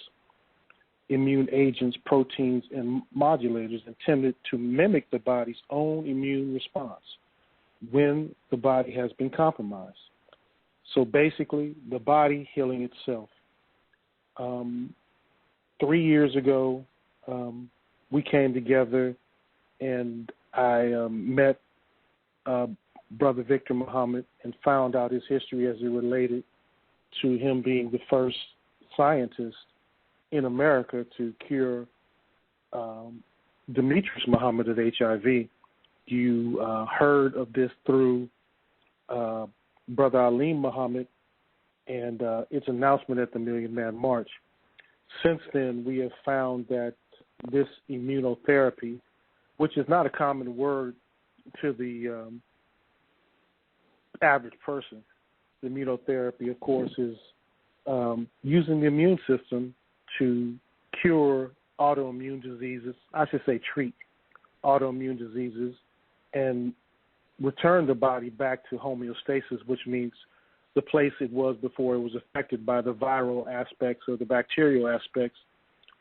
immune agents, proteins, and modulators intended to mimic the body's own immune response when the body has been compromised. So basically, the body healing itself. 3 years ago, we came together and I met Brother Victor Muhammad and found out his history as it related to him being the first scientist in America to cure Demetrius Muhammad of HIV. You heard of this through Brother Alim Muhammad and its announcement at the Million Man March. Since then, we have found that this immunotherapy, which is not a common word to the average person, the immunotherapy, of course, is using the immune system to cure autoimmune diseases, I should say treat autoimmune diseases, and return the body back to homeostasis, which means the place it was before it was affected by the viral aspects or the bacterial aspects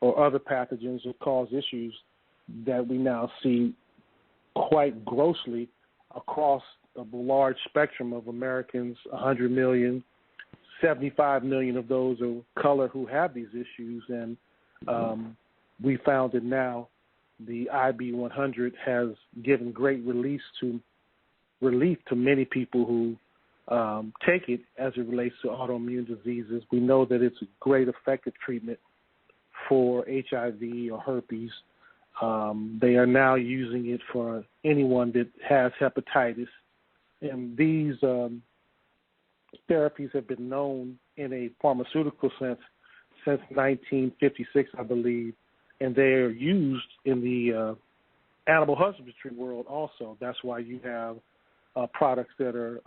or other pathogens that cause issues that we now see quite grossly across a large spectrum of Americans, 100 million, 75 million of those are color who have these issues, and we found that now the IB100 has given great relief to many people who take it as it relates to autoimmune diseases. We know that it's a great effective treatment for HIV or herpes. They are now using it for anyone that has hepatitis, and these therapies have been known in a pharmaceutical sense since 1956, I believe, and they are used in the animal husbandry world also. That's why you have products that are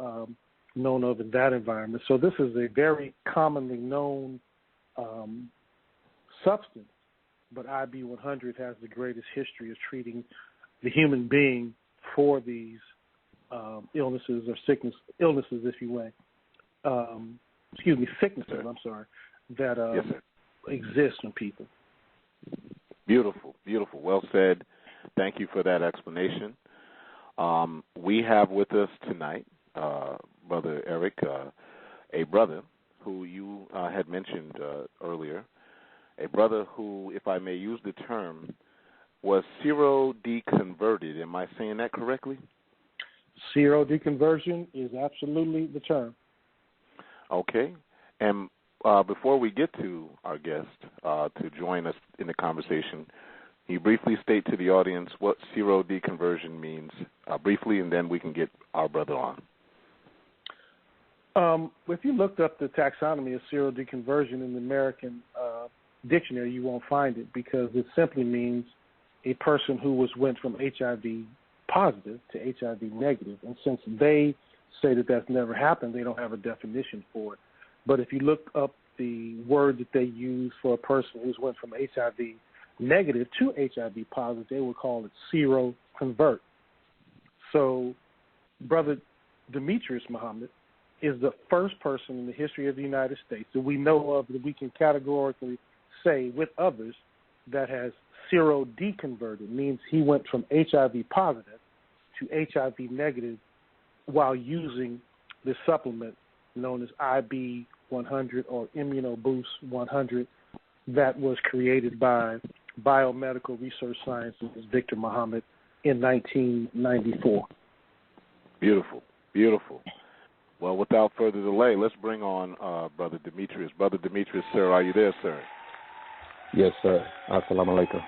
known of in that environment. So this is a very commonly known substance, but IB100 has the greatest history of treating the human being for these illnesses or illnesses, if you will. Sicknesses, I'm sorry, that exist in people. Beautiful, beautiful. Well said. Thank you for that explanation. We have with us tonight, Brother Eric, a brother who you had mentioned earlier, a brother who, if I may use the term, was serodeconverted. Am I saying that correctly? Serodeconversion is absolutely the term. Okay. And before we get to our guest to join us in the conversation, can you briefly state to the audience what serodeconversion means briefly, and then we can get our brother on. If you looked up the taxonomy of serodeconversion in the American dictionary, you won't find it because it simply means a person who went from HIV positive to HIV negative. And since they say that that's never happened, they don't have a definition for it. But if you look up the word that they use for a person who's went from HIV negative to HIV positive, they would call it seroconvert. So Brother Demetrius Muhammad is the first person in the history of the United States that we know of that we can categorically say with others that has serodeconverted, means he went from HIV positive to HIV negative while using the supplement known as IB100 or Immunoboost 100 that was created by Biomedical Research Sciences Victor Muhammad in 1994. Beautiful, beautiful. Well, without further delay, let's bring on Brother Demetrius. Brother Demetrius, sir, are you there, sir? Yes, sir. Assalamu alaikum.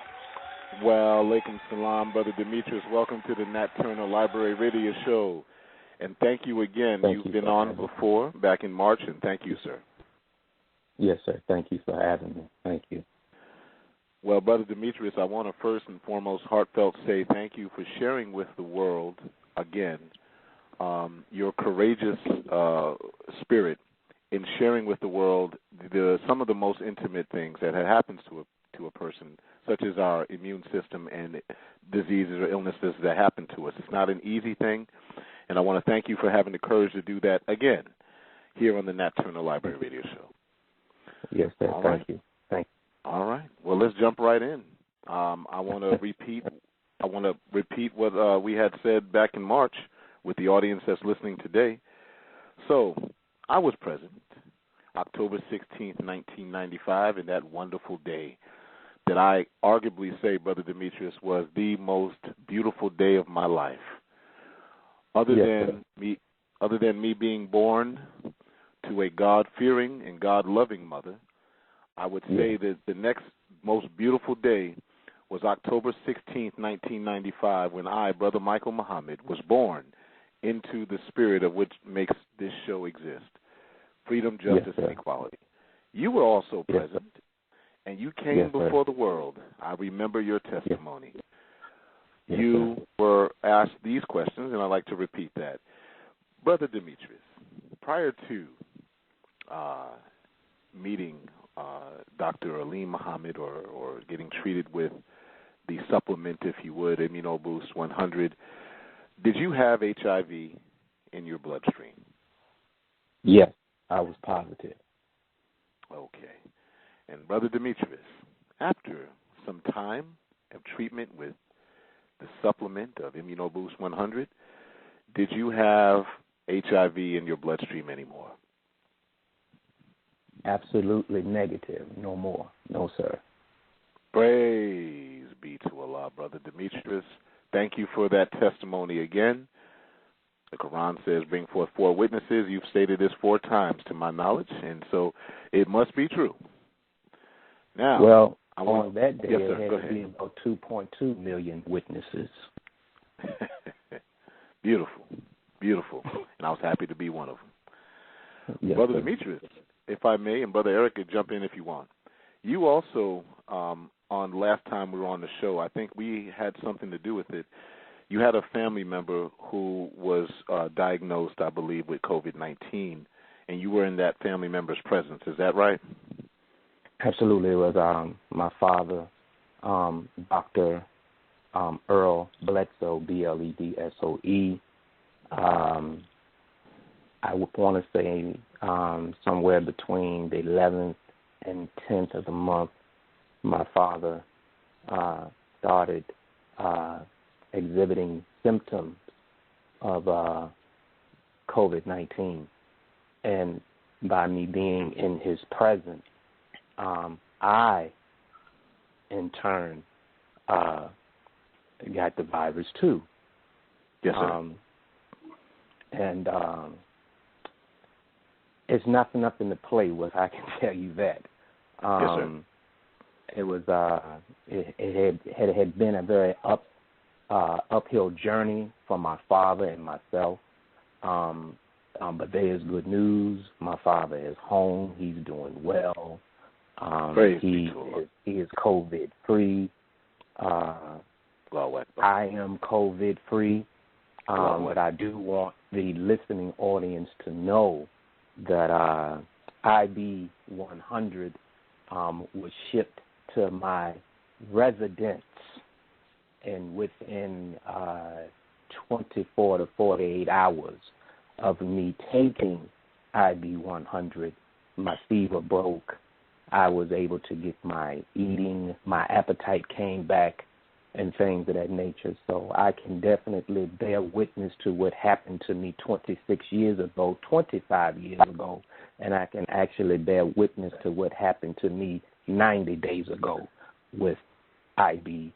Well, alaikum salam, Brother Demetrius. Welcome to the Nat Turner Library Radio Show. And thank you again. You've been on before, back in March, and thank you, sir. Yes, sir. Thank you for having me. Thank you. Well, Brother Demetrius, I want to first and foremost heartfelt say thank you for sharing with the world, again, your courageous spirit in sharing with the world some of the most intimate things that happens to a person, such as our immune system and diseases or illnesses that happen to us. It's not an easy thing, and I want to thank you for having the courage to do that again here on the Nat Turner Library Radio Show. Yes, sir. Thank you. Thank you. All right. Well, let's jump right in. I want to repeat what we had said back in March with the audience that's listening today. So, I was present October 16th, 1995, and that wonderful day that I arguably say, Brother Demetrius, was the most beautiful day of my life. Other than me being born to a God-fearing and God-loving mother, I would say that the next most beautiful day was October 16th, 1995, when I, Brother Michael Muhammad, was born into the spirit of which makes this show exist: freedom, justice, and equality. You were also present, and you came before the world. I remember your testimony. You were asked these questions, and I'd like to repeat that. Brother Demetrius, prior to meeting Dr. Ali Muhammad or getting treated with the supplement, if you would, Immunoboost 100, did you have HIV in your bloodstream? Yes, I was positive. Okay. And Brother Demetrius, after some time of treatment with the supplement of Immunoboost 100, did you have HIV in your bloodstream anymore? Absolutely negative. No more. No, sir. Praise be to Allah, Brother Demetrius. Thank you for that testimony again. The Quran says, bring forth 4 witnesses. You've stated this 4 times to my knowledge, and so it must be true. Now, well, on that day, it had to be about 2.2 million witnesses. Beautiful, beautiful. And I was happy to be one of them. Yes, Brother sir. Demetrius, if I may, and Brother Eric could jump in if you want. You also, on last time we were on the show, I think we had something to do with it. You had a family member who was diagnosed, I believe, with COVID-19, and you were in that family member's presence. Is that right? Absolutely. It was my father, Dr. Earl Bledsoe, Bledsoe. I would want to say somewhere between the 11th and 10th of the month, my father started exhibiting symptoms of COVID-19. And by me being in his presence, I, in turn, got the virus too. Yes, sir. And it's not nothing to play with. I can tell you that. Yes, sir. It was it had been a very uphill journey for my father and myself. But there is good news. My father is home. He's doing well. He is COVID free. I am COVID free. But I do want the listening audience to know that IB100 was shipped to my residence, and within 24 to 48 hours of me taking IB100, my fever broke. I was able to get my eating, my appetite came back, and things of that nature. So I can definitely bear witness to what happened to me 26 years ago, 25 years ago, and I can actually bear witness to what happened to me 90 days ago with IB100.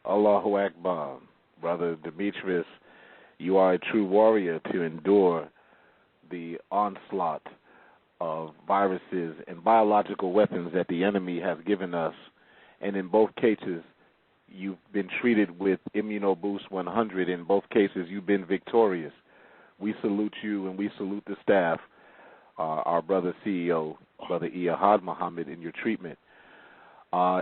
Allahu Akbar. Brother Demetrius, you are a true warrior to endure the onslaught of viruses and biological weapons that the enemy has given us. And in both cases, you've been treated with Immunoboost 100. In both cases, you've been victorious. We salute you and we salute the staff, our brother CEO, Brother Iyahad Muhammad, in your treatment.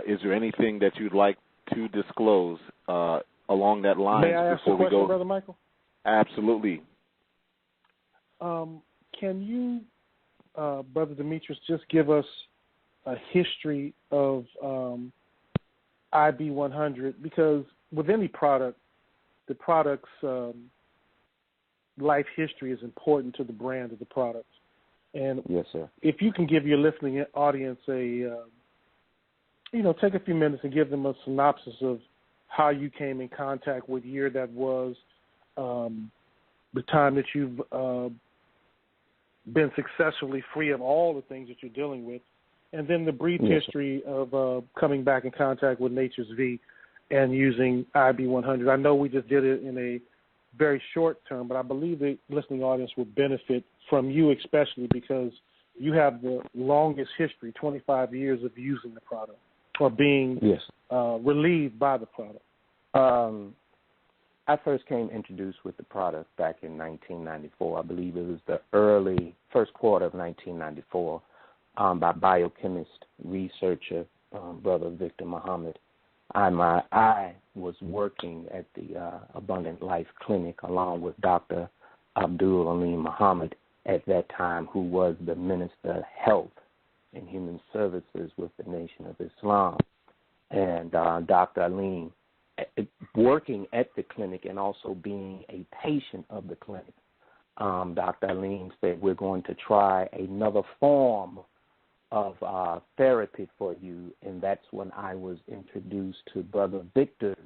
Is there anything that you'd like to disclose along that line? May I ask a question, Brother Michael? Absolutely. Can you, Brother Demetrius, just give us a history of IB100? Because with any product, the product's life history is important to the brand of the product. And yes, sir. If you can give your listening audience take a few minutes and give them a synopsis of how you came in contact, what year that was, the time that you've been successfully free of all the things that you're dealing with, and then the brief history of coming back in contact with Nature's V and using IB100. I know we just did it in a very short term, but I believe the listening audience will benefit from you, especially because you have the longest history, 25 years of using the product or being relieved by the product. I first came introduced with the product back in 1994. I believe it was the early first quarter of 1994 by biochemist researcher, Brother Victor Muhammad. I was working at the Abundant Life Clinic along with Dr. Abdul Alim Muhammad at that time, who was the Minister of Health and Human Services with the Nation of Islam. And Dr. Alim, working at the clinic and also being a patient of the clinic, Dr. Alim said, we're going to try another form of therapy for you, and that's when I was introduced to Brother Victor's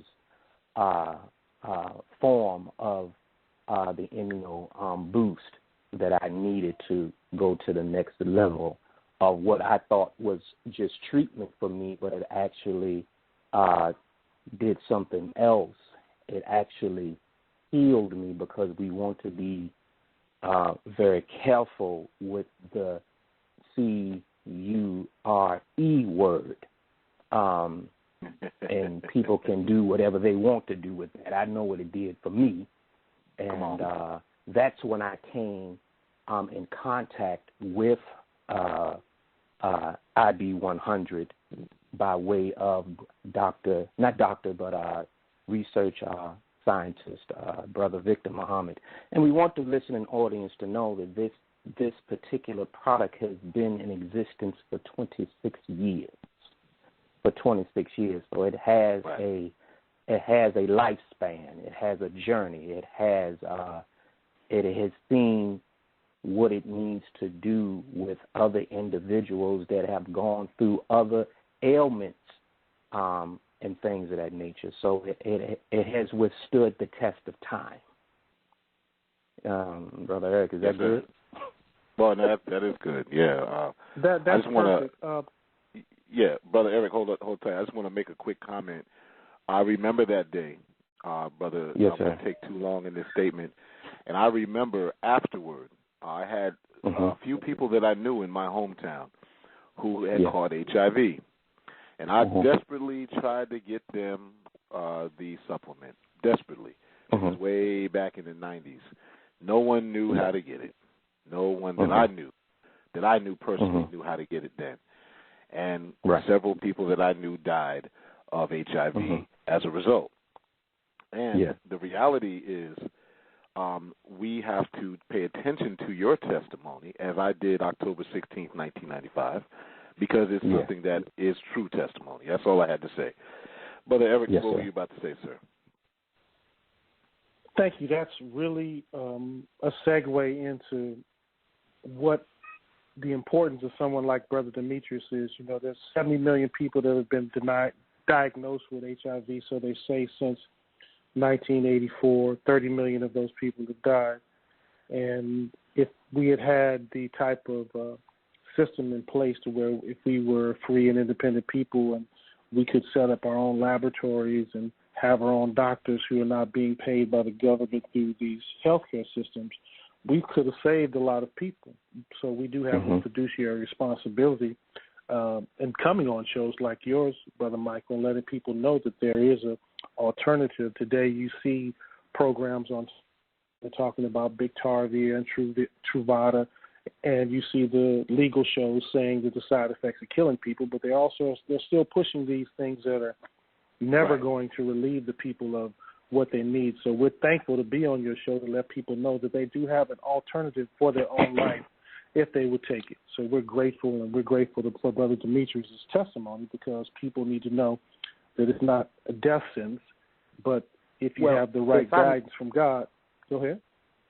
form of the Immunoboost that I needed to go to the next level of what I thought was just treatment for me, but it actually did something else. It actually healed me, because we want to be very careful with the CURE word. And people can do whatever they want to do with that. I know what it did for me. And that's when I came in contact with IB100 by way of research scientist, Brother Victor Muhammad. And we want the listening audience to know that this particular product has been in existence for 26 years. For 26 years. So it has a lifespan. It has a journey. It has seen what it needs to do with other individuals that have gone through other ailments and things of that nature. So it has withstood the test of time. Brother Eric, is that good? Well, that is good. Yeah. That's perfect. Brother Eric, hold tight. I just want to make a quick comment. I remember that day, brother. Yes, I'm going to take too long in this statement. And I remember afterward, I had a few people that I knew in my hometown who had caught HIV. And I desperately tried to get them the supplement, desperately. It was way back in the 90s. No one knew how to get it. No one that I knew personally knew how to get it then. And several people that I knew died of HIV as a result. And the reality is we have to pay attention to your testimony, as I did October 16th, 1995, because it's something that is true testimony. That's all I had to say. Brother Eric, what were you about to say, sir? Thank you. That's really a segue into what the importance of someone like Brother Demetrius is. You know, there's 70 million people that have been diagnosed with HIV, so they say, since 1984, 30 million of those people have died. And if we had the type of system in place to where if we were free and independent people and we could set up our own laboratories and have our own doctors who are not being paid by the government through these healthcare systems, we could have saved a lot of people. So we do have a fiduciary responsibility in coming on shows like yours, Brother Michael, and letting people know that there is an alternative. Today you see programs on, they're talking about Biktarvia and Truvada, and you see the legal shows saying that the side effects are killing people, but they're still pushing these things that are never going to relieve the people of what they need. So we're thankful to be on your show to let people know that they do have an alternative for their own life if they would take it. So we're grateful, and we're grateful for Brother Demetrius' testimony, because people need to know that it's not a death sentence, but if you have the right guidance from God. Go ahead.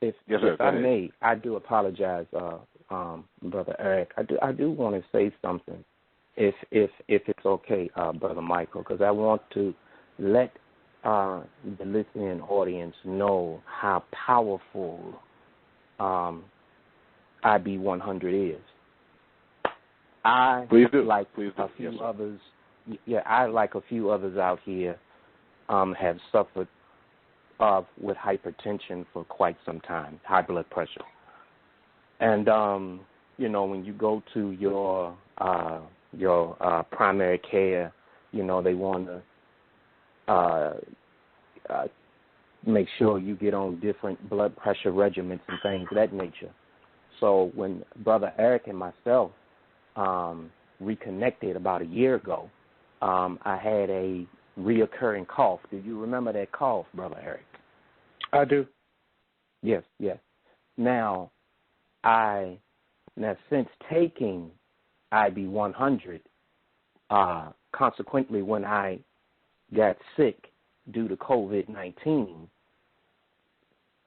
If I may, I do apologize, Brother Eric. I do want to say something, if it's okay, Brother Michael, because I want to let the listening audience know how powerful IB100 is. I like a few others out here have suffered with hypertension for quite some time, high blood pressure. And when you go to your primary care, they want to make sure you get on different blood pressure regimens and things of that nature. So when Brother Eric and myself reconnected about a year ago, I had a reoccurring cough. Do you remember that cough, Brother Eric? I do. Yes. Now since taking IB100, consequently, when I got sick due to COVID-19,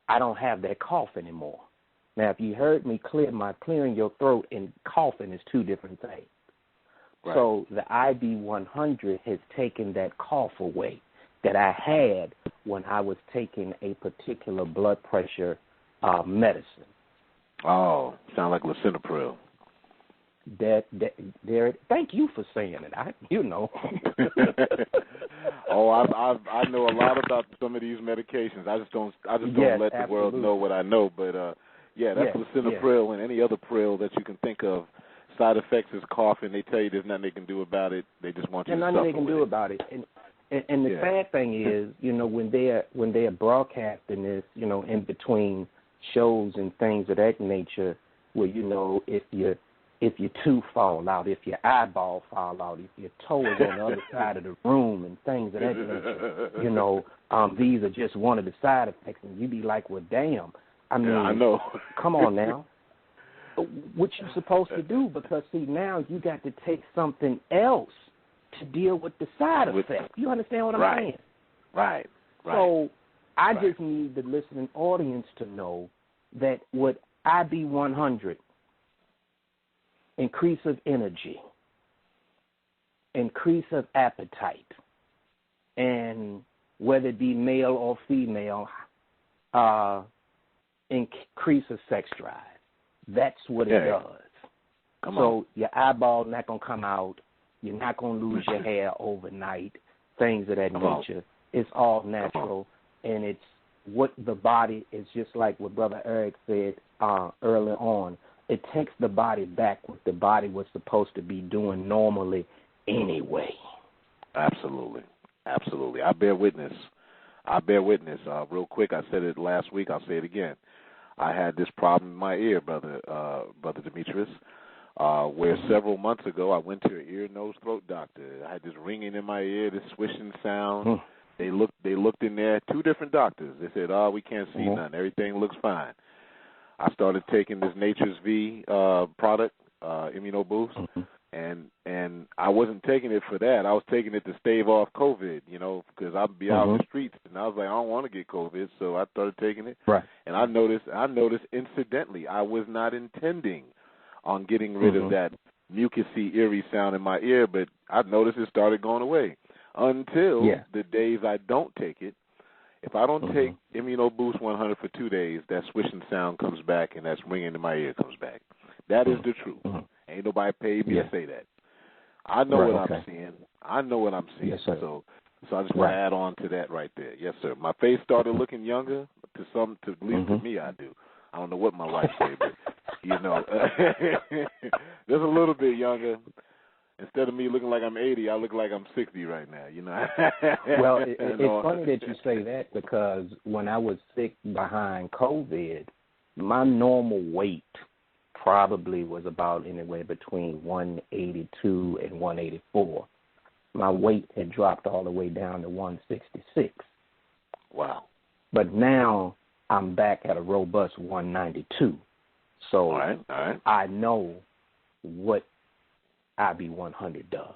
I don't have that cough anymore. Now, if you heard me clearing your throat and coughing is two different things. Right. So the IB100 has taken that cough away that I had when I was taking a particular blood pressure medicine. Oh, sound like lisinopril. Thank you for saying it. I know I know a lot about some of these medications. I just don't let the world know what I know. But that's lisinopril and any other pril that you can think of. Side effects is coughing. They tell you there's nothing they can do about it. They just want you to suffer. Nothing they can do about it. And the sad thing is, when they're broadcasting this, in between shows and things of that nature, where if your tooth fall out, if your eyeball fall out, if your toe is on the other side of the room and things of that nature, these are just one of the side effects, and you be like, well, damn. I mean, I know. Come on now. What you supposed to do? Because, see, now you got to take something else to deal with the side effect. You understand what I'm saying? Right. So I just need the listening audience to know that with IB100, increase of energy, increase of appetite, and whether it be male or female, increase of sex drive. That's what it does. So your eyeball not going to come out. You're not going to lose your hair overnight, things of that nature. It's all natural, and it's what the body is, just like what Brother Eric said earlier on. it takes the body back what the body was supposed to be doing normally anyway. Absolutely. Absolutely. I bear witness. Real quick, I said it last week. I'll say it again. I had this problem in my ear, Brother Demetrius, where several months ago I went to an ear, nose, throat doctor. I had this ringing in my ear, this swishing sound. They looked in there, two different doctors. They said, we can't see none. Everything looks fine. I started taking this Nature's V product, Immunoboost, and I wasn't taking it for that. I was taking it to stave off COVID, because I'd be out in the streets, and I was like, I don't want to get COVID, so I started taking it. Right. And I noticed incidentally, I was not intending on getting rid of that mucousy, eerie sound in my ear, but I noticed it started going away until the days I don't take it. If I don't take Immunoboost 100 for 2 days, that swishing sound comes back and that ringing in my ear comes back. That is the truth. Ain't nobody paid me to say that. I know what I'm seeing. Yes, sir. So I just want to add on to that right there. Yes, sir. My face started looking younger. At least to me, I do. I don't know what my wife said, but just a little bit younger. Instead of me looking like I'm 80, I look like I'm 60 right now. Well, it's funny that you say that, because when I was sick behind COVID, my normal weight probably was about anywhere between 182 and 184. My weight had dropped all the way down to 166. Wow. But now I'm back at a robust 192. So all right. I know what IB100 does.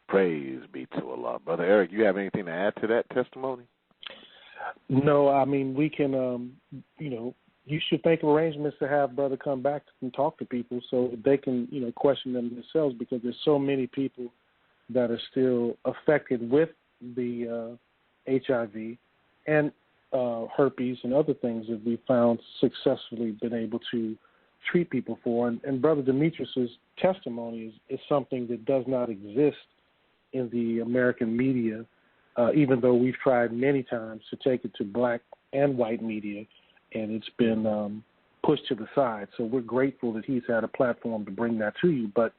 Praise be to Allah. Brother Eric, you have anything to add to that testimony? No, I mean, we can, you should make arrangements to have brother come back and talk to people so they can, question them themselves, because there's so many people that are still affected with the HIV and herpes and other things that we found successfully been able to treat people for. And Brother Demetrius's testimony is something that does not exist in the American media, even though we've tried many times to take it to black and white media, and it's been pushed to the side. So we're grateful that he's had a platform to bring that to you. But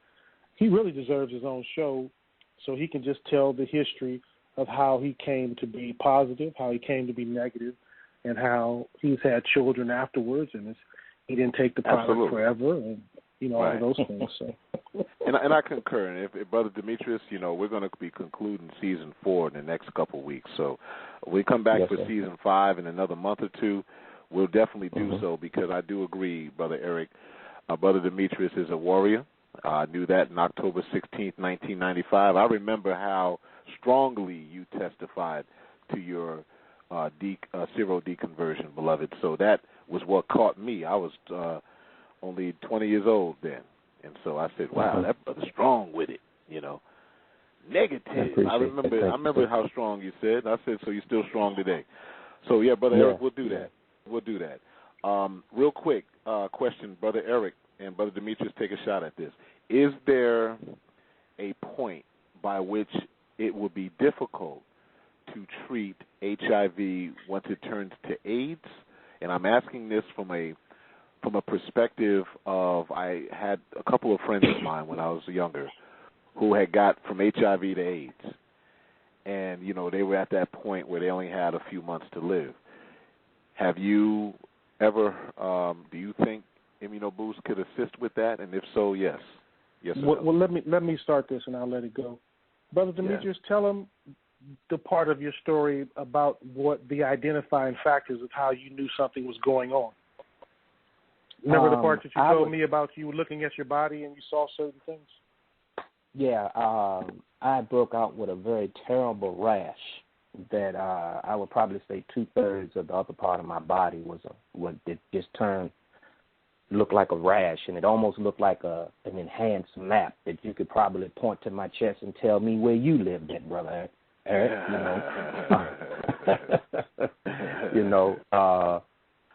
he really deserves his own show so he can just tell the history of how he came to be positive, how he came to be negative, and how he's had children afterwards, and he didn't take the product forever, and all of those things. So. And I concur. And if Brother Demetrius, we're going to be concluding season 4 in the next couple of weeks. So we come back for season 5 in another month or two. We'll definitely do so, because I do agree, Brother Eric. Brother Demetrius is a warrior. I knew that in October 16th, 1995. I remember how strongly you testified to your serodeconversion, beloved. So that was what caught me. I was only 20 years old then. And so I said, wow, that brother's strong with it, Negative. I remember how strong you said. I said, so you're still strong today. So, Brother Eric, we'll do that. We'll do that. Real quick question, Brother Eric and Brother Demetrius, take a shot at this. Is there a point by which it will be difficult to treat HIV once it turns to AIDS? And I'm asking this from a perspective of, I had a couple of friends of mine when I was younger who had got from HIV to AIDS. And, they were at that point where they only had a few months to live. Have you ever, do you think Immunoboost could assist with that? And if so, yes. Yes or no? Well, let me start this and I'll let it go. Brother Demetrius, tell them the part of your story about what the identifying factors of how you knew something was going on. Remember the part that you told me about you looking at your body and you saw certain things? Yeah, I broke out with a very terrible rash that I would probably say 2/3 of the upper part of my body it just looked like a rash, and it almost looked like an enhanced map that you could probably point to my chest and tell me where you lived at, Brother Eric,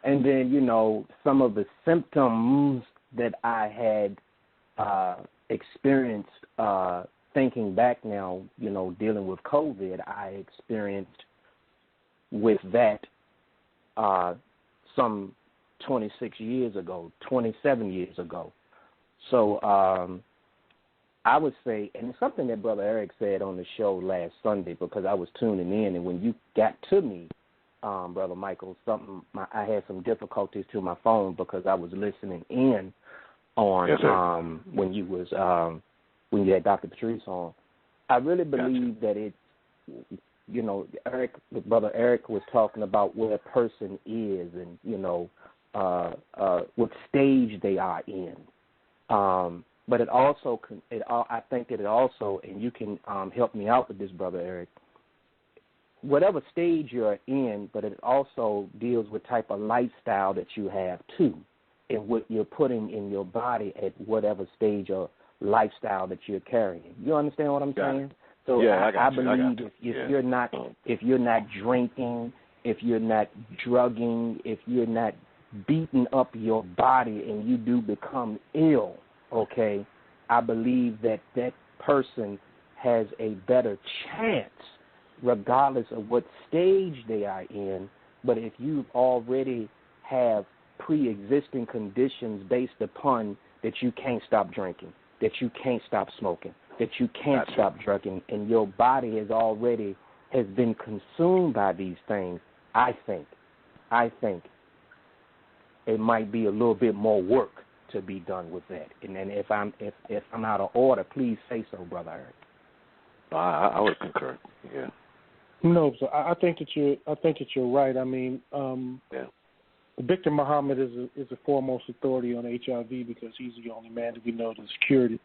and then, some of the symptoms that I had experienced, thinking back now, dealing with COVID, I experienced with that some 26 years ago, 27 years ago. So I would say, and it's something that Brother Eric said on the show last Sunday because I was tuning in, and when you got to me, Brother Michael, I had some difficulties to my phone because I was listening in on when you had Dr. Patrice on. I really believe that it, Brother Eric was talking about where a person is and, what stage they are in. But it also, I think that it also, and you can help me out with this, Brother Eric, whatever stage you're in, but it also deals with type of lifestyle that you have too, and what you're putting in your body at whatever stage or lifestyle that you're carrying. You understand what I'm saying? So I believe if you're not drinking, if you're not drugging, if you're not beating up your body and you do become ill, okay, I believe that person has a better chance regardless of what stage they are in. But if you already have pre-existing conditions based upon that you can't stop drinking, that you can't stop smoking, that you can't stop drugging, and your body has been consumed by these things, I think it might be a little bit more work to be done with that. And then if I'm out of order, please say so, Brother Eric. I would concur. Yeah. No, so I think that you're right. I mean, Victor Muhammad is a foremost authority on HIV because he's the only man that we know that's cured it.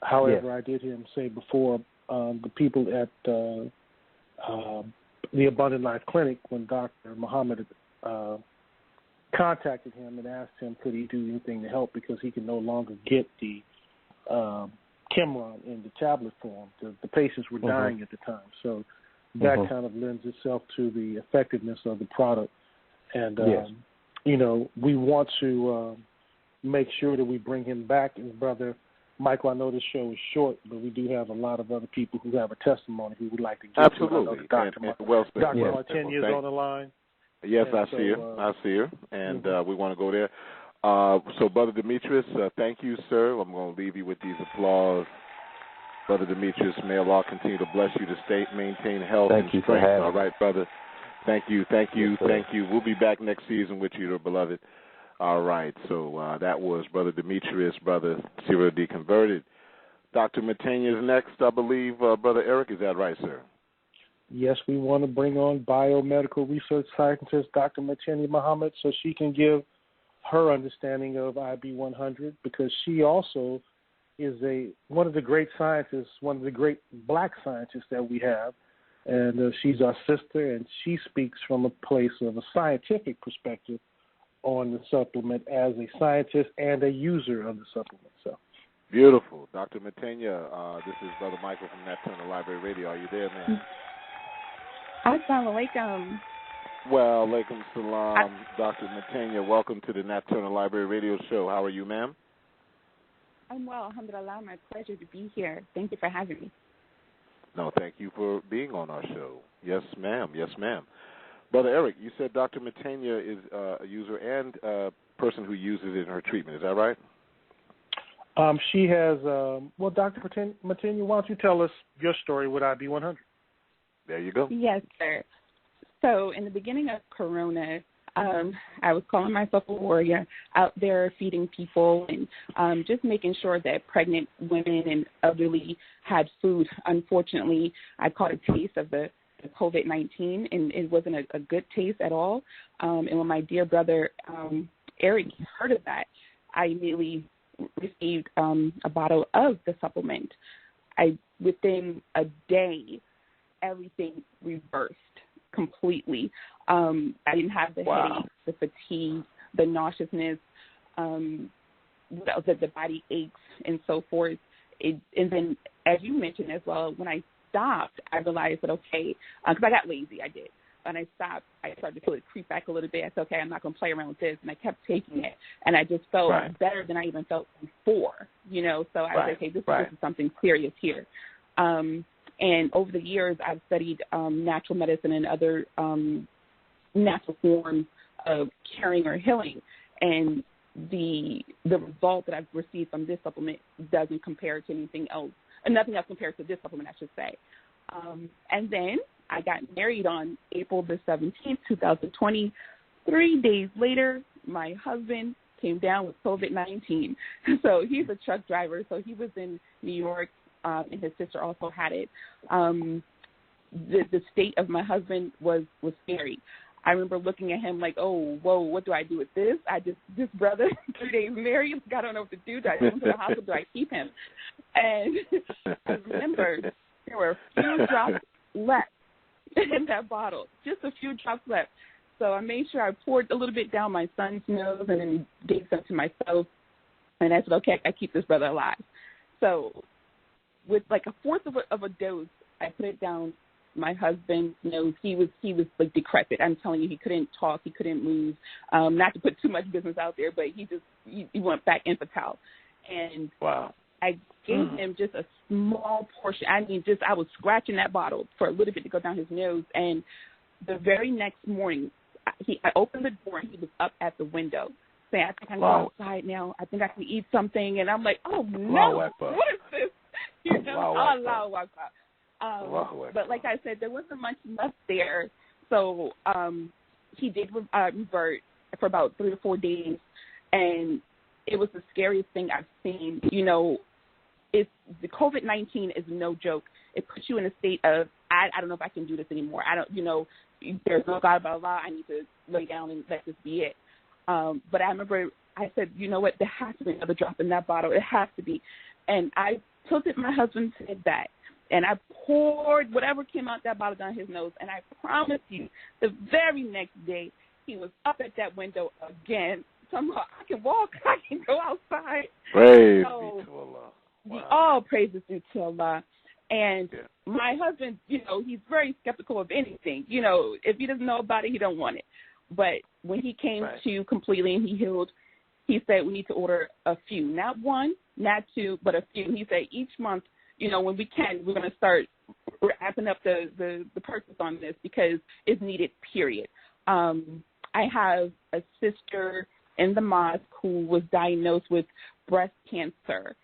However, I did hear him say before, the people at the Abundant Life Clinic, when Dr. Muhammad contacted him and asked him could he do anything to help because he could no longer get the Kimron in the tablet form. The patients were dying at the time. So that kind of lends itself to the effectiveness of the product. And, we want to make sure that we bring him back. And, Brother Michael, I know this show is short, but we do have a lot of other people who have a testimony who would like to get to it. Dr. Martenia is on the line. Yes, I see her, and we want to go there. So, Brother Demetrius, thank you, sir. I'm going to leave you with these applause. Brother Demetrius, may Allah continue to bless you to maintain health and strength. All right, brother. Thank you. We'll be back next season with you, beloved. All right, so that was Brother Demetrius, Brother Serial Deconverted. Dr. Matenia is next, I believe. Brother Eric, is that right, sir? Yes, we want to bring on biomedical research scientist Dr. Matenia Muhammad so she can give her understanding of IB100 because she also is one of the great scientists, one of the great black scientists that we have. And she's our sister, and she speaks from a place of a scientific perspective on the supplement as a scientist and a user of the supplement. So beautiful. Dr. Matenia, this is Brother Michael from Nat Turner Library Radio. Are you there, man? Assalamu alaikum. Well, alaikum salam. Dr. Matenia, welcome to the Nat Turner Library Radio Show. How are you, ma'am? I'm well, alhamdulillah. My pleasure to be here. Thank you for having me. No, thank you for being on our show. Yes, ma'am. Yes, ma'am. Brother Eric, you said Dr. Matenia is a user and a person who uses it in her treatment. Is that right? She has, Dr. Matenia, why don't you tell us your story with IB100? There you go. Yes, sir. So in the beginning of Corona, I was calling myself a warrior out there feeding people and just making sure that pregnant women and elderly had food. Unfortunately, I caught a taste of the COVID-19, and it wasn't a good taste at all. And when my dear brother Eric heard of that, I immediately received a bottle of the supplement. Within a day, everything reversed completely. I didn't have the headache, the fatigue, the nauseousness, the body aches, and so forth. And then, as you mentioned as well, when I stopped, I realized that, okay, because I got lazy, I did. And I stopped, I started to feel it creep back a little bit. I said, okay, I'm not going to play around with this. And I kept taking it. And I just felt better than I even felt before, So I was like, okay, this is something serious here. And over the years, I've studied natural medicine and other natural forms of curing or healing. And the result that I've received from this supplement doesn't compare to anything else. Nothing else compares to this supplement, I should say. And then I got married on April the 17th, 2020. 3 days later, my husband came down with COVID-19. So he's a truck driver, so he was in New York, and his sister also had it. The state of my husband was scary. I remember looking at him like, oh, whoa, what do I do with this? This brother, 3 days married, I don't know what to do. Do I take him to the hospital? Do I keep him? And I remember there were a few drops left in that bottle, just a few drops left. So I made sure I poured a little bit down my son's nose and then gave some to myself. And I said, okay, I keep this brother alive. So with like a fourth of a dose, I put it down my husband's nose. He was like decrepit. I'm telling you, he couldn't talk, he couldn't move. Not to put too much business out there, but he went back infantile. And wow. I gave him just a small portion. I mean, I was scratching that bottle for a little bit to go down his nose. And the very next morning, I opened the door and he was up at the window saying, I think I can go outside now. I think I can eat something. And I'm like, oh, no, what is this? You know, Allahu Akbar. But like I said, there wasn't much left there. So he did revert for about 3 to 4 days. And it was the scariest thing I've seen. You know, the COVID-19 is no joke. It puts you in a state of, I don't know if I can do this anymore. There's no God but Allah. I need to lay down and let this be it. But I remember I said, you know what, there has to be another drop in that bottle. It has to be. And I tilted my husband's head back, and I poured whatever came out that bottle down his nose. And I promise you, the very next day, he was up at that window again. Somehow I can walk, I can go outside. Praise be to Allah. Wow. All praises due to Allah. And my husband, you know, he's very skeptical of anything. You know, if he doesn't know about it, he don't want it. But when he came to completely and he healed, he said we need to order a few. Not one, not two, but a few. He said each month, you know, when we can, we're going to start wrapping up the purchase on this because it's needed, period. I have a sister in the mosque who was diagnosed with breast cancer.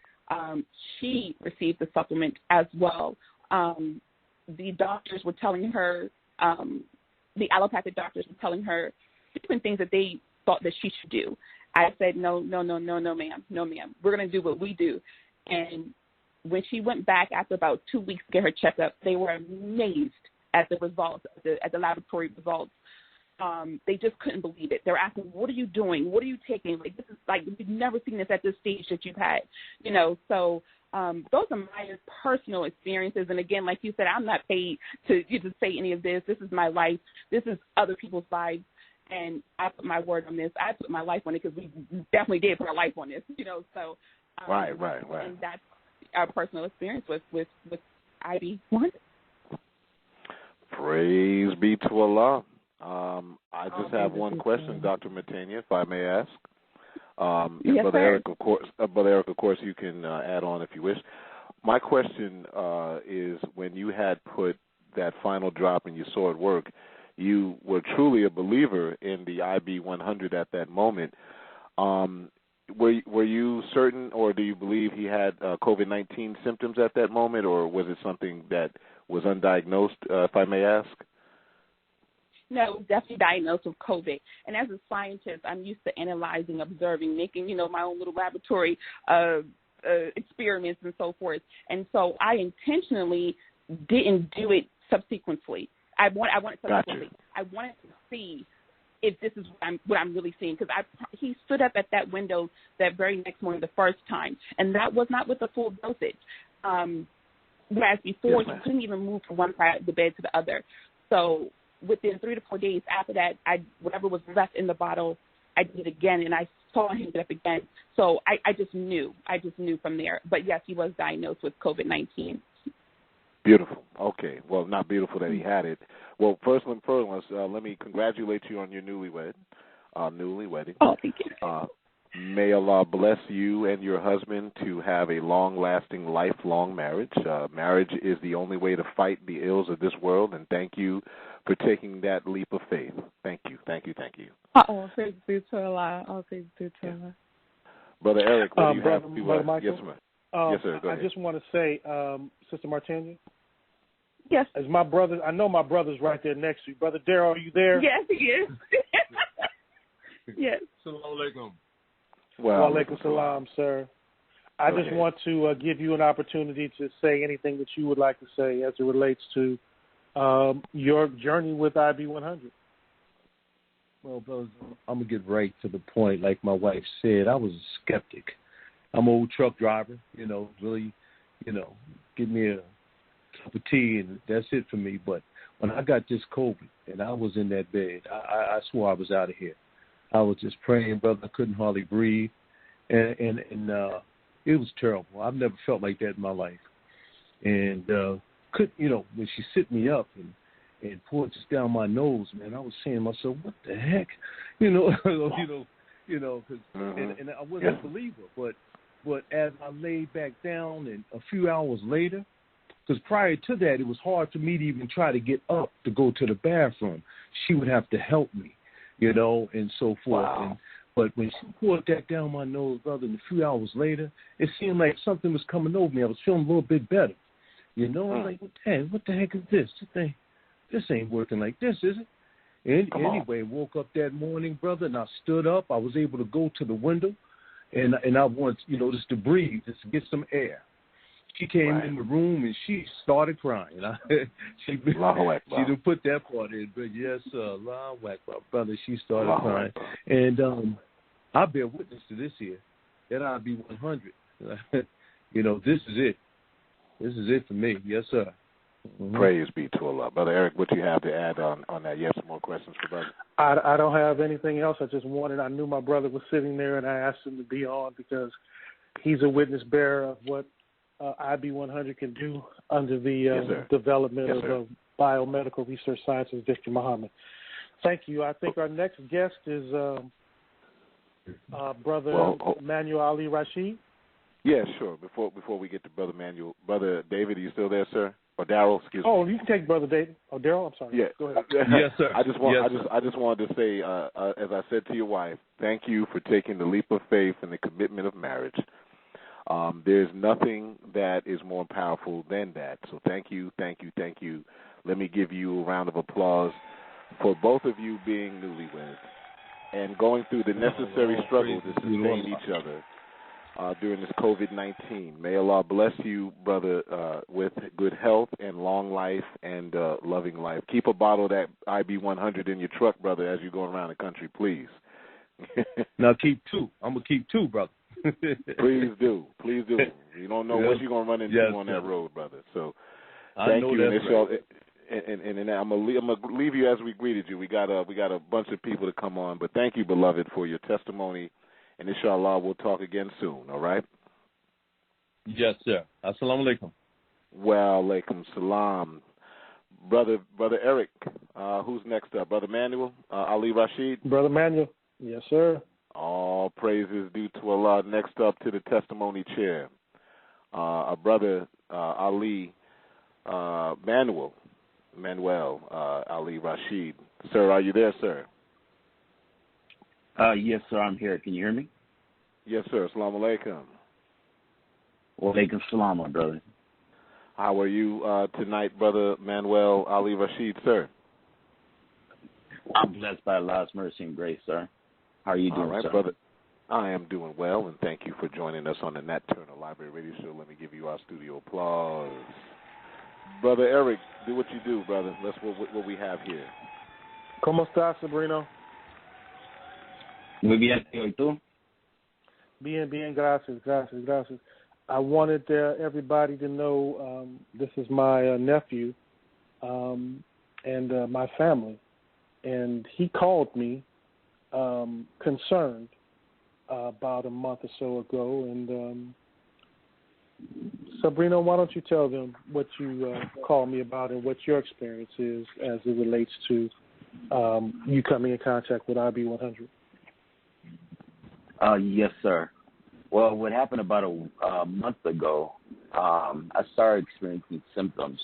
She received the supplement as well. The doctors were telling her, the allopathic doctors were telling her different things that they thought that she should do. I said, no, ma'am. We're going to do what we do. And when she went back after about 2 weeks to get her checkup, they were amazed at the results, at the laboratory results. They just couldn't believe it. They were asking, what are you doing? What are you taking? Like, this is like, we've never seen this at this stage that you've had, you know. So those are my personal experiences. And again, like you said, I'm not paid to say any of this. This is my life. This is other people's lives. And I put my word on this. I put my life on it because we definitely did put our life on this, you know. So right. And that's our personal experience with IB100. Praise be to Allah. I just have one question, Dr. Matania, if I may ask. Yes, Brother sir. Eric, of course, you can add on if you wish. My question is, when you had put that final drop and you saw it work, you were truly a believer in the IB100 at that moment. Were you certain, or do you believe he had COVID-19 symptoms at that moment, or was it something that was undiagnosed, if I may ask? No, definitely diagnosed with COVID. And as a scientist, I'm used to analyzing, observing, making, you know, my own little laboratory experiments and so forth. And so I intentionally didn't do it subsequently. I wanted subsequently. I wanted to see if this is what I'm really seeing, because he stood up at that window that very next morning the first time, and that was not with the full dosage. Whereas before, he couldn't even move from one side of the bed to the other. So within 3 to 4 days after that, whatever was left in the bottle, I did it again, and I saw him get up again. So I just knew. From there. But yes, he was diagnosed with COVID-19. Beautiful. Okay. Well, not beautiful that he had it. Well, first and foremost, let me congratulate you on your newlywed wedding. Oh, thank you. May Allah bless you and your husband to have a long-lasting, lifelong marriage. Marriage is the only way to fight the ills of this world, and thank you for taking that leap of faith. Thank you. Oh, thank you to Allah. Oh, thank you to Allah. Brother Eric, what do you have? Brother Michael? Yes, ma'am. Yes, sir. Go ahead. I just want to say, Sister Martanya. Yes. As my brother, I know my brother's right there next to you. Brother Daryl, are you there? Yes, he is. Yes. Assalamu alaikum. Wa alaikum salam, sir. I just want to give you an opportunity to say anything that you would like to say as it relates to your journey with IB100. Well, brothers, I'm going to get right to the point. Like my wife said, I was a skeptic. I'm an old truck driver, really, give me a cup of tea and that's it for me. But when I got this COVID and I was in that bed, I swore I was out of here. I was just praying, brother. I couldn't hardly breathe. And it was terrible. I've never felt like that in my life. And when she sit me up and poured this down my nose, man, I was saying to myself, what the heck? And I wasn't a believer. But as I laid back down and a few hours later, because prior to that, it was hard for me to even try to get up to go to the bathroom. She would have to help me, and so forth. Wow. But when she poured that down my nose, brother, and a few hours later, it seemed like something was coming over me. I was feeling a little bit better. I was like, what the heck is this? This ain't working like this, is it? Anyway, woke up that morning, brother, and I stood up. I was able to go to the window, and I wanted, just to breathe, just to get some air. She came in the room, and she started crying. She didn't put that part in, but yes, Allahu Akbar, brother, she started crying. And I bear witness to this here, that IB100. This is it. This is it for me. Yes, sir. Mm-hmm. Praise be to Allah. Brother Eric, what do you have to add on that? You have some more questions for brother? I don't have anything else. I knew my brother was sitting there, and I asked him to be on because he's a witness bearer of what IB100 can do under the development of biomedical research sciences, Victor Muhammad. Thank you. I think our next guest is Brother Manuel Ali Rashid. Yeah, sure. Before we get to Brother Manuel, Brother David, are you still there, sir? Or Daryl, excuse me. Oh, you can take Brother David. Oh, Daryl, I'm sorry. Yeah. Go ahead. Yes, sir. I just wanted to say, as I said to your wife, thank you for taking the leap of faith and the commitment of marriage. There's nothing that is more powerful than that. So thank you. Let me give you a round of applause for both of you being newlyweds and going through the necessary struggle to sustain each other during this COVID-19. May Allah bless you, brother, with good health and long life and loving life. Keep a bottle of that IB100 in your truck, brother, as you go around the country, please. Now keep two. I'm going to keep two, brother. Please do. You don't know what you're going to run into on that road, brother. So thank you. And I'm gonna leave you as we greeted you. We got a bunch of people to come on, but thank you, beloved, for your testimony. And inshallah, we'll talk again soon. All right? Yes, sir. Assalamu alaikum. Wa alaikum salam, brother Eric. Who's next up? Brother Manuel Ali Rashid. Brother Manuel. Yes, sir. All praises due to Allah. Next up to the testimony chair, our brother Ali Manuel Ali Rashid. Sir, are you there, sir? Yes, sir, I'm here. Can you hear me? Yes, sir. Assalamu alaikum. Wa alaikum salam, my brother. How are you tonight, brother Manuel Ali Rashid, sir? I'm blessed by Allah's mercy and grace, sir. How are you doing, all right, sir? Brother? I am doing well, and thank you for joining us on the Nat Turner Library Radio Show. Let me give you our studio applause. Brother Eric, do what you do, brother. That's what we have here. ¿Cómo estás, Sabrino? Muy bien, ¿y tú? Bien, gracias. I wanted everybody to know this is my nephew and my family. And he called me concerned about a month or so ago. And Sabrina, why don't you tell them what you called me about and what your experience is as it relates to you coming in contact with IB100? Yes, sir. Well, what happened about a month ago, I started experiencing symptoms.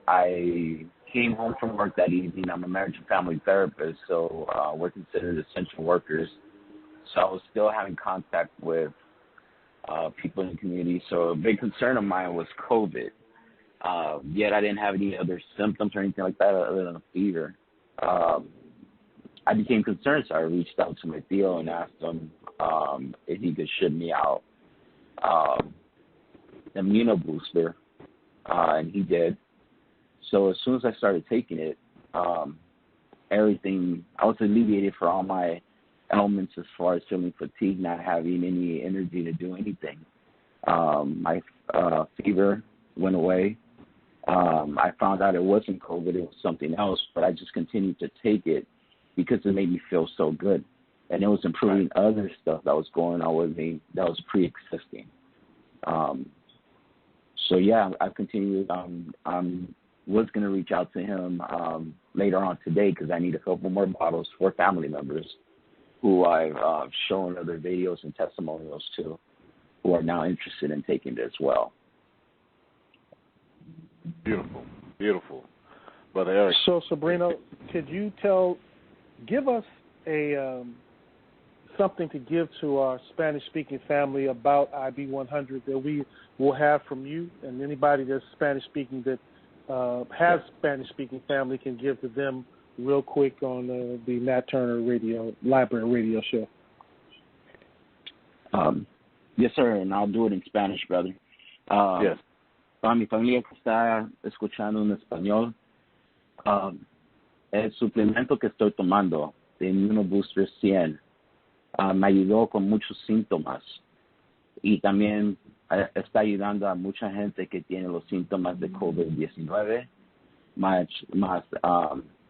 I came home from work that evening. I'm a marriage and family therapist, so we're considered essential workers. So I was still having contact with people in the community. So a big concern of mine was COVID. Yet I didn't have any other symptoms or anything like that other than a fever. I became concerned, so I reached out to my tío and asked him if he could ship me out Immunobooster, and he did. So as soon as I started taking it, everything, I was alleviated for all my ailments as far as feeling fatigued, not having any energy to do anything. My fever went away. I found out it wasn't COVID, it was something else, but I just continued to take it because it made me feel so good. And it was improving other stuff that was going on with me that was pre-existing. So, yeah, I continued. Was going to reach out to him later on today because I need a couple more bottles for family members who I've shown other videos and testimonials to who are now interested in taking it as well. Beautiful, beautiful. Brother Eric. So, Sabrina, could you give us a something to give to our Spanish-speaking family about IB100 that we will have from you, and anybody that's Spanish-speaking that has Spanish-speaking family can give to them real quick on the Nat Turner Library Radio show. Yes, sir, and I'll do it in Spanish, brother. Yes. Para mi familia que está escuchando en español, el suplemento que estoy tomando de Immunobooster 100 me ayudó con muchos síntomas y también está ayudando a mucha gente que tiene los síntomas de COVID-19, más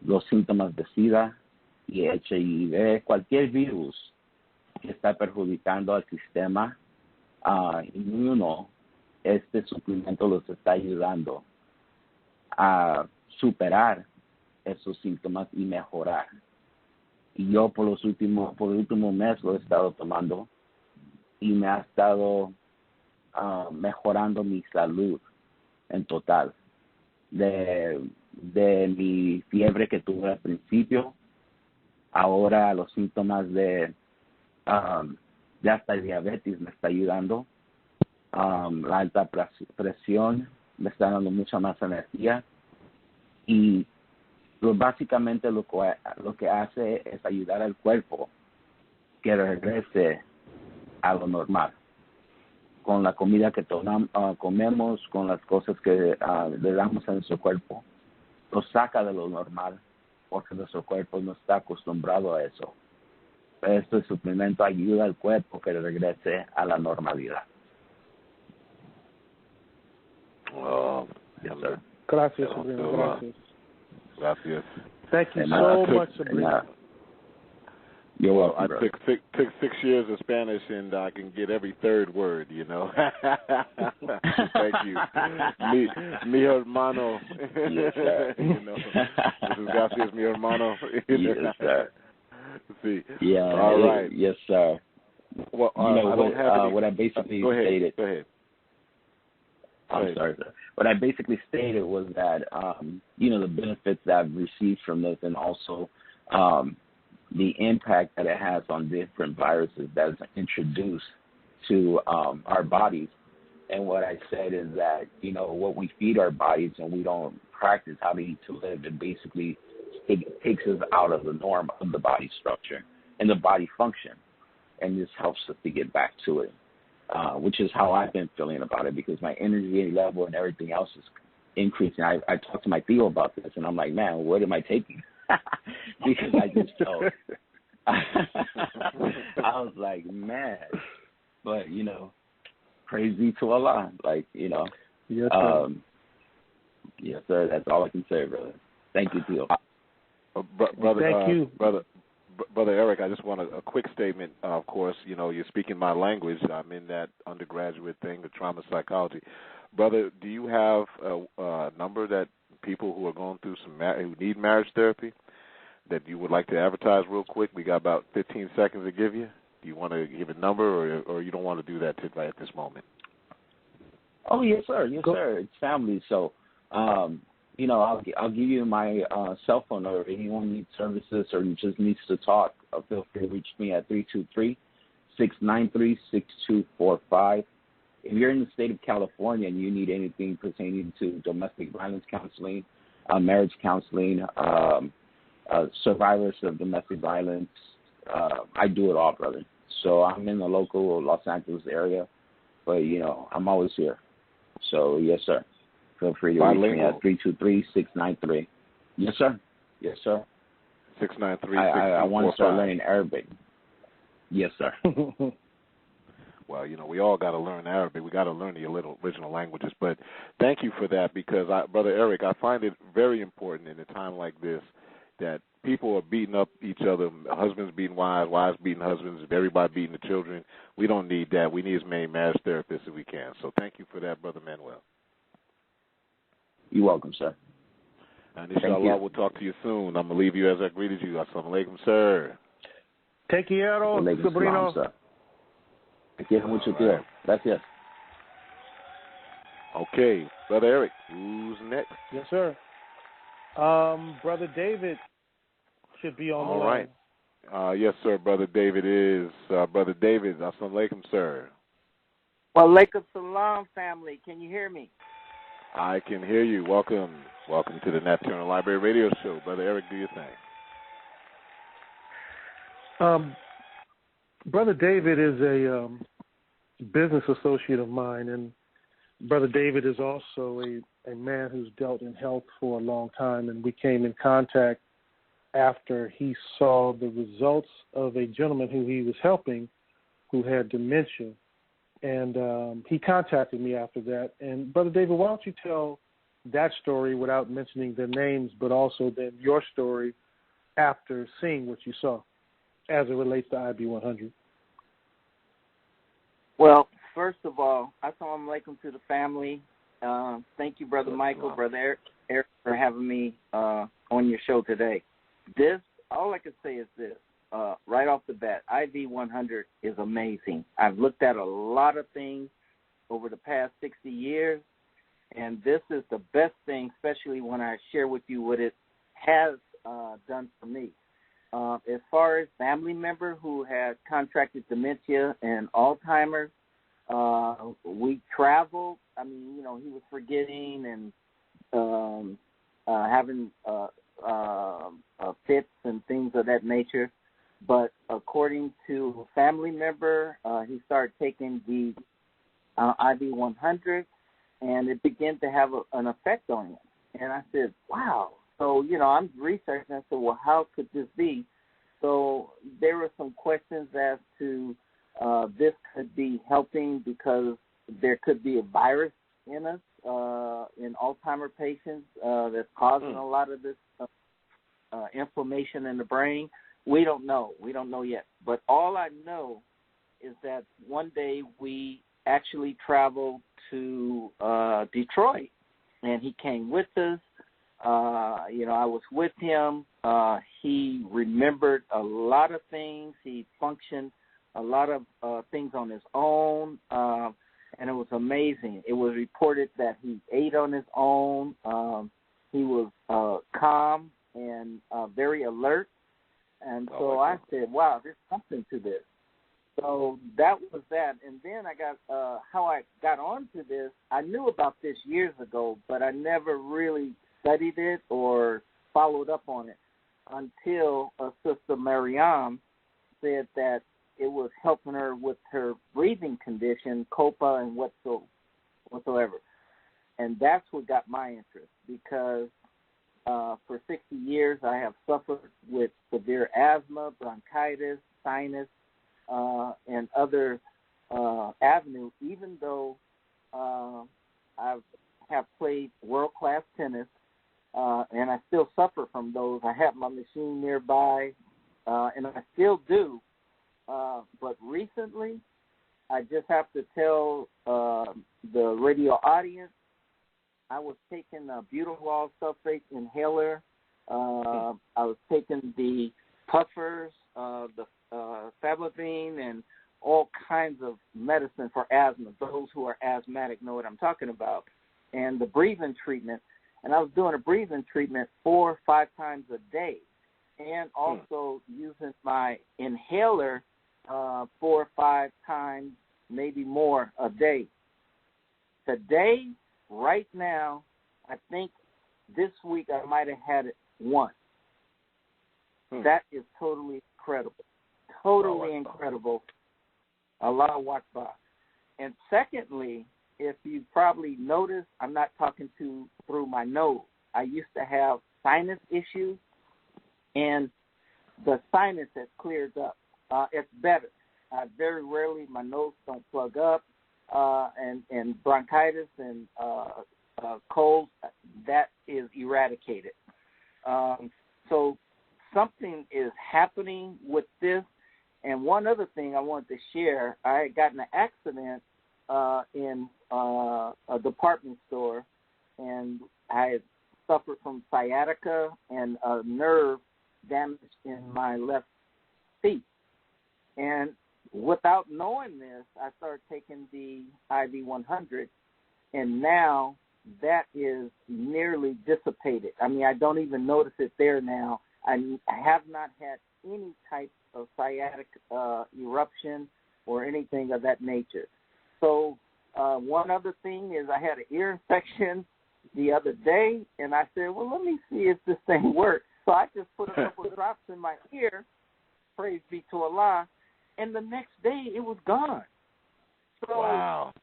los síntomas de SIDA y H.I.V, cualquier virus que está perjudicando al sistema inmuno. Este suplemento los está ayudando a superar esos síntomas y mejorar. Y yo por el último mes lo he estado tomando y me ha estado mejorando mi salud en total. De mi fiebre que tuve al principio, ahora los síntomas de hasta diabetes me está ayudando. La alta presión me está dando mucha más energía y básicamente lo que hace es ayudar al cuerpo que regrese a lo normal con la comida que comemos, con las cosas que le damos a nuestro cuerpo. Lo saca de lo normal porque nuestro cuerpo no está acostumbrado a eso. Este suplemento ayuda al cuerpo que regrese a la normalidad. Yes, sir. Gracias, Sabrina. Gracias. Gracias. Thank you so much, Sabrina. You're welcome. I took 6 years of Spanish, and I can get every third word, you know. Thank you. Mi hermano. Yes, sir. You know, this is gracias, mi hermano. Yes, sir. See. Yeah. All right. Yes, sir. Well, what I basically stated. Go ahead. I'm sorry, sir. What I basically stated was that, the benefits that I've received from this, and also the impact that it has on different viruses that is introduced to our bodies. And what I said is that, what we feed our bodies and we don't practice how to eat to live, it basically takes us out of the norm of the body structure and the body function. And this helps us to get back to it. Which is how I've been feeling about it, because my energy level and everything else is increasing. I talked to my tío about this, and I'm like, man, what am I taking? Because I just felt, I was like, man, but, praise be to Allah. Like, Yes, sir. Yes, sir, that's all I can say, brother. Thank you, tío. Brother, thank you. Brother Eric, I just want a quick statement. Of course, you're speaking my language. I'm in that undergraduate thing, the trauma psychology. Brother, do you have a number that people who are going through who need marriage therapy, that you would like to advertise real quick? We got about 15 seconds to give you. Do you want to give a number, or you don't want to do that right at this moment? Oh, yes, sir. Yes, sir. It's family. So, you know, I'll give you my cell phone number. If anyone needs services or just needs to talk, feel free to reach me at 323-693-6245. If you're in the state of California and you need anything pertaining to domestic violence counseling, marriage counseling, survivors of domestic violence, I do it all, brother. So I'm in the local Los Angeles area, but, you know, I'm always here. So, yes, sir. Feel free to reach me at 323-693. Yes, sir. Yes, sir. 693. I want to start learning Arabic. Yes, sir. Well, you know, we all got to learn Arabic. We got to learn the original languages. But thank you for that, because, Brother Eric, I find it very important in a time like this that people are beating up each other, husbands beating wives, wives beating husbands, everybody beating the children. We don't need that. We need as many marriage therapists as we can. So thank you for that, Brother Manuel. You're welcome, sir. And inshallah, we'll talk to you soon. I'm going to leave you as I greeted you. Assalamu alaikum, sir. Te quiero, sobrino. Te quiero mucho, tío. Gracias. Okay, Brother Eric, who's next? Yes, sir. Brother David should be on the line. All right. Yes, sir. Brother David is. Brother David, assalamu alaikum, sir. Walaikum salam, family. Can you hear me? I can hear you. Welcome. Welcome to the Nat Turner Library Radio Show. Brother Eric, do your thing. Brother David is a business associate of mine, and Brother David is also a man who's dealt in health for a long time, and we came in contact after he saw the results of a gentleman who he was helping who had dementia. And he contacted me after that. And, Brother David, why don't you tell that story without mentioning their names, but also then your story after seeing what you saw as it relates to IB100? Well, first of all, assalamu alaikum to the family. Thank you, Brother Michael, Brother Eric, for having me on your show today. All I can say is this. Right off the bat, IB100 is amazing. I've looked at a lot of things over the past 60 years, and this is the best thing, especially when I share with you what it has done for me. As far as family member who had contracted dementia and Alzheimer's, we traveled. I mean, you know, he was forgetting and having fits and things of that nature. But according to a family member, he started taking the IB100, and it began to have an effect on him. And I said, wow. So, you know, I'm researching. I said, well, how could this be? So there were some questions as to this could be helping because there could be a virus in us, in Alzheimer's patients, that's causing a lot of this inflammation in the brain. We don't know. We don't know yet. But all I know is that one day we actually traveled to Detroit, and he came with us. You know, I was with him. He remembered a lot of things. He functioned a lot of things on his own, and it was amazing. It was reported that he ate on his own. He was calm and very alert. And so I said, wow, there's something to this. So that was that. And then I got how I got onto this. I knew about this years ago, but I never really studied it or followed up on it until Sister Mariam said that it was helping her with her breathing condition, COPA and whatsoever. And that's what got my interest, because for 60 years I have suffered with severe asthma, bronchitis, sinus, and other avenues, even though I have played world-class tennis, and I still suffer from those. I have my machine nearby, and I still do. But recently, I just have to tell the radio audience, I was taking a butyrol sulfate inhaler I was taking the puffers, the Fablavine, and all kinds of medicine for asthma. Those who are asthmatic know what I'm talking about. And the breathing treatment. And I was doing a breathing treatment 4 or 5 times a day. And also using my inhaler 4 or 5 times, maybe more, a day. Today, right now, I think this week I might have had it once. That is totally incredible. Totally incredible. Allah Akbar. And secondly, if you probably noticed, I'm not talking through my nose. I used to have sinus issues, and the sinus has cleared up. It's better. Very rarely my nose don't plug up, and bronchitis and colds, that is eradicated. So something is happening with this. And one other thing I wanted to share, I had gotten an accident in a department store, and I had suffered from sciatica and a nerve damage in my left feet. And without knowing this, I started taking the IB100, and now that is nearly dissipated. I mean, I don't even notice it there now. I have not had any type of sciatic eruption or anything of that nature. So one other thing is I had an ear infection the other day, and I said, well, let me see if this thing works. So I just put a couple of drops in my ear, praise be to Allah, and the next day it was gone. So, wow.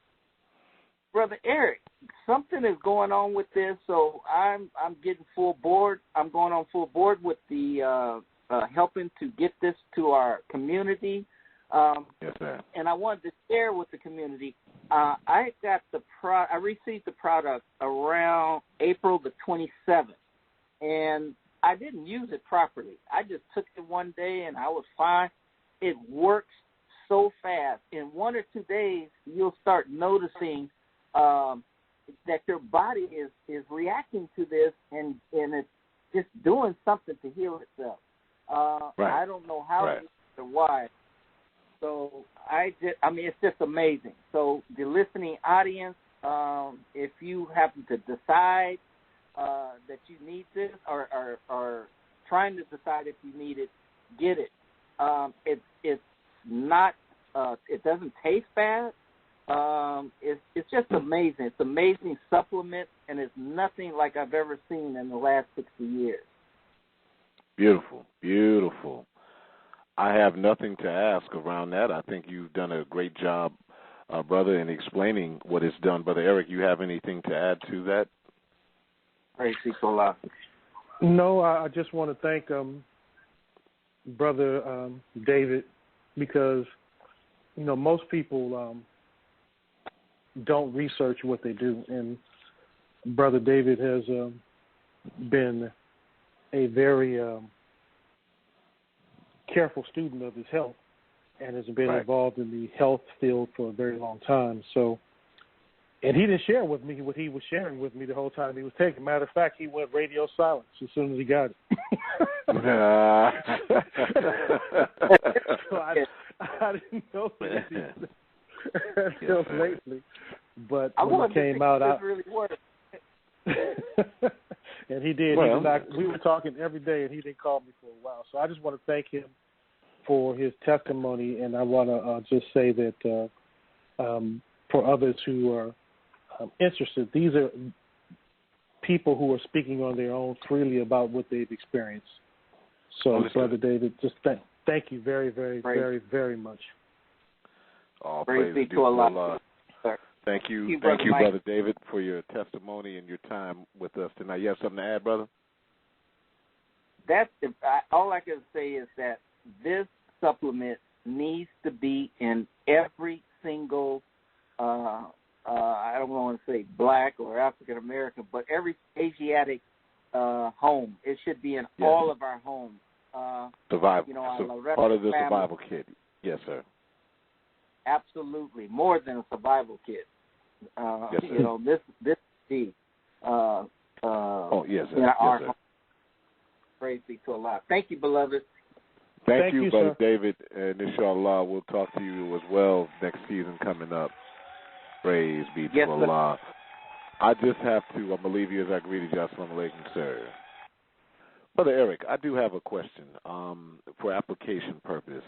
Brother Eric, something is going on with this, so I'm getting full board. I'm going on full board with the helping to get this to our community. Yes, sir. And I wanted to share with the community. I got I received the product around April the 27th, and I didn't use it properly. I just took it one day, and I was fine. It works so fast. In 1 or 2 days, you'll start noticing that your body is reacting to this, and it's just doing something to heal itself. Right. I don't know how or why. So it's just amazing. So the listening audience, if you happen to decide that you need this or trying to decide if you need it, get it. It's not. It doesn't taste bad. It's just amazing. It's an amazing supplement, and it's nothing like I've ever seen in the last 60 years. Beautiful, beautiful. I have nothing to ask around that. I think you've done a great job, brother, in explaining what it's done. Brother Eric, you have anything to add to that? Praise be to Allah. No, I just want to thank Brother David, because, most people don't research what they do. And Brother David has been a very careful student of his health and has been involved in the health field for a very long time. So, and he didn't share with me what he was sharing with me the whole time he was taking. Matter of fact, he went radio silence as soon as he got it. So I didn't know this until lately. But when it came out, really worked. And he did. Well, we were talking every day, and he didn't call me for a while. So I just want to thank him for his testimony, and I want to just say that for others who are interested, these are people who are speaking on their own freely about what they've experienced. So, Brother David, just thank you very, very, very, very much. All praise be to Allah. Thank you, Brother David, for your testimony and your time with us tonight. You have something to add, brother? All I can say is that this supplement needs to be in every single, I don't want to say black or African American, but every Asiatic home. It should be in all of our homes. Survival. Part of the survival kit. Yes, sir. Absolutely, more than a survival kit. Yes, sir. This is the yes, sir. in our yes, home. Praise be to Allah. Thank you, beloved. Thank you, Brother sir. David. And inshallah, we'll talk to you as well next season coming up. Praise be to Allah. I just have to, I'm going to leave you as I greeted you. Assalamu alaikum, sir. Brother Eric, I do have a question for application purpose.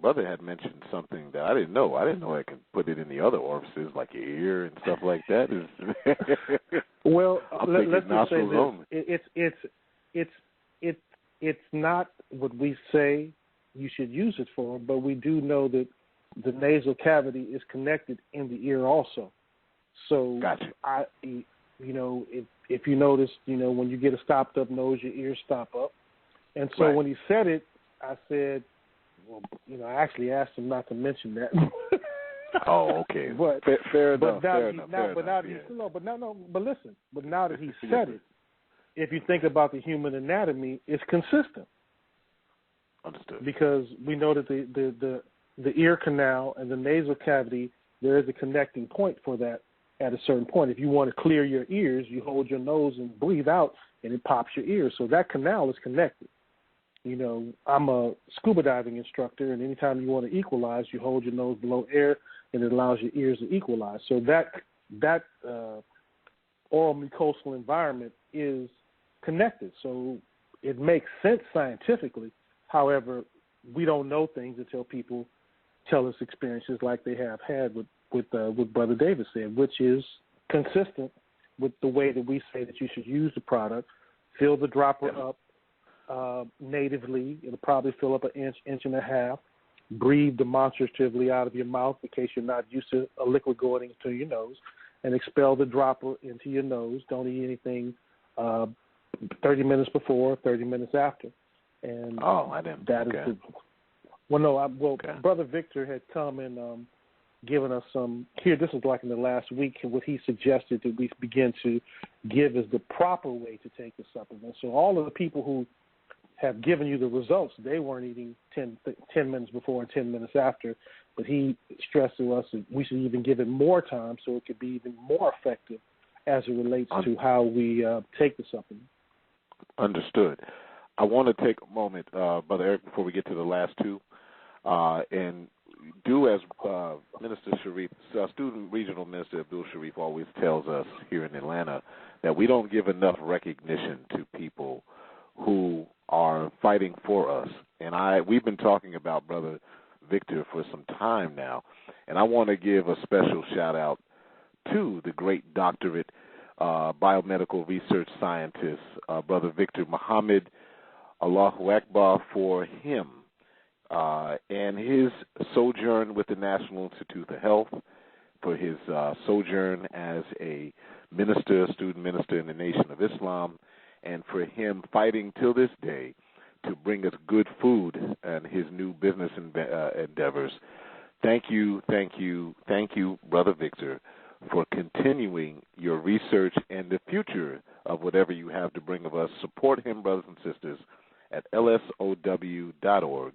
Brother had mentioned something that I didn't know. I didn't know I could put it in the other orifices like your ear and stuff like that. Well, let's just say this. It's not what we say you should use it for, but we do know that the nasal cavity is connected in the ear also. So, gotcha. If you notice, when you get a stopped up nose, your ears stop up. And so when he said it, I said, well, I actually asked him not to mention that. Oh, okay. But fair enough. But listen. But now that he said it, if you think about the human anatomy, it's consistent. Understood. Because we know that the ear canal and the nasal cavity, there is a connecting point for that at a certain point. If you want to clear your ears, you hold your nose and breathe out, and it pops your ears. So that canal is connected. I'm a scuba diving instructor, and anytime you want to equalize, you hold your nose below air, and it allows your ears to equalize. So that oral mucosal environment is connected. So it makes sense scientifically. However, we don't know things until people tell us experiences like they have had with Brother David said, which is consistent with the way that we say that you should use the product. Fill the dropper up natively. It'll probably fill up an inch and a half. Breathe demonstratively out of your mouth in case you're not used to a liquid going into your nose, and expel the dropper into your nose. Don't eat anything 30 minutes before, 30 minutes after. And I didn't. Brother Victor had come and given us some here. This is like in the last week, and what he suggested that we begin to give is the proper way to take the supplement. So all of the people who have given you the results, they weren't eating 10 minutes before and 10 minutes after, but he stressed to us that we should even give it more time so it could be even more effective as it relates to how we take the supplement. Understood. I want to take a moment, Brother Eric, before we get to the last two, and do as Minister Sharif, Student Regional Minister Abdul Sharif always tells us here in Atlanta, that we don't give enough recognition to people who are fighting for us. And we've been talking about Brother Victor for some time now, and I want to give a special shout-out to the great doctorate biomedical research scientist, Brother Victor Muhammad, Allahu Akbar for him, and his sojourn with the National Institute of Health, for his sojourn as a minister, student minister in the Nation of Islam, and for him fighting till this day to bring us good food and his new business endeavors. Thank you, Brother Victor, for continuing your research and the future of whatever you have to bring of us. Support him, brothers and sisters, at lsow.org.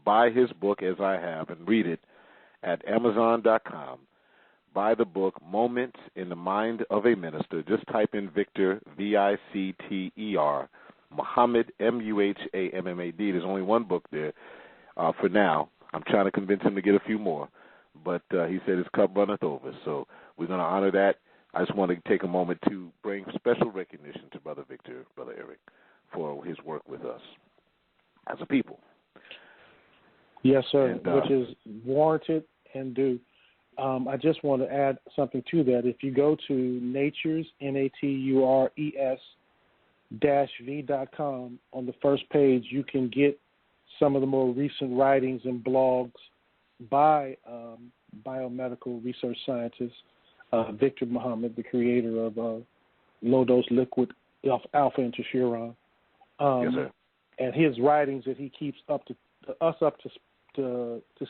Buy his book, as I have, and read it at Amazon.com. Buy the book, Moments in the Mind of a Minister. Just type in Victor, Victer, Muhammad, Muhammad. There's only one book there for now. I'm trying to convince him to get a few more, but he said his cup runneth over, so we're going to honor that. I just want to take a moment to bring special recognition to Brother Victor, Brother Eric, for his work with us as a people. Yes, sir, which is warranted and due. I just want to add something to that. If you go to Natures, natures-v.com, on the first page, you can get some of the more recent writings and blogs by biomedical research scientist Victor Muhammad, the creator of low-dose liquid alpha interferon. Yes, sir. And his writings that he keeps up to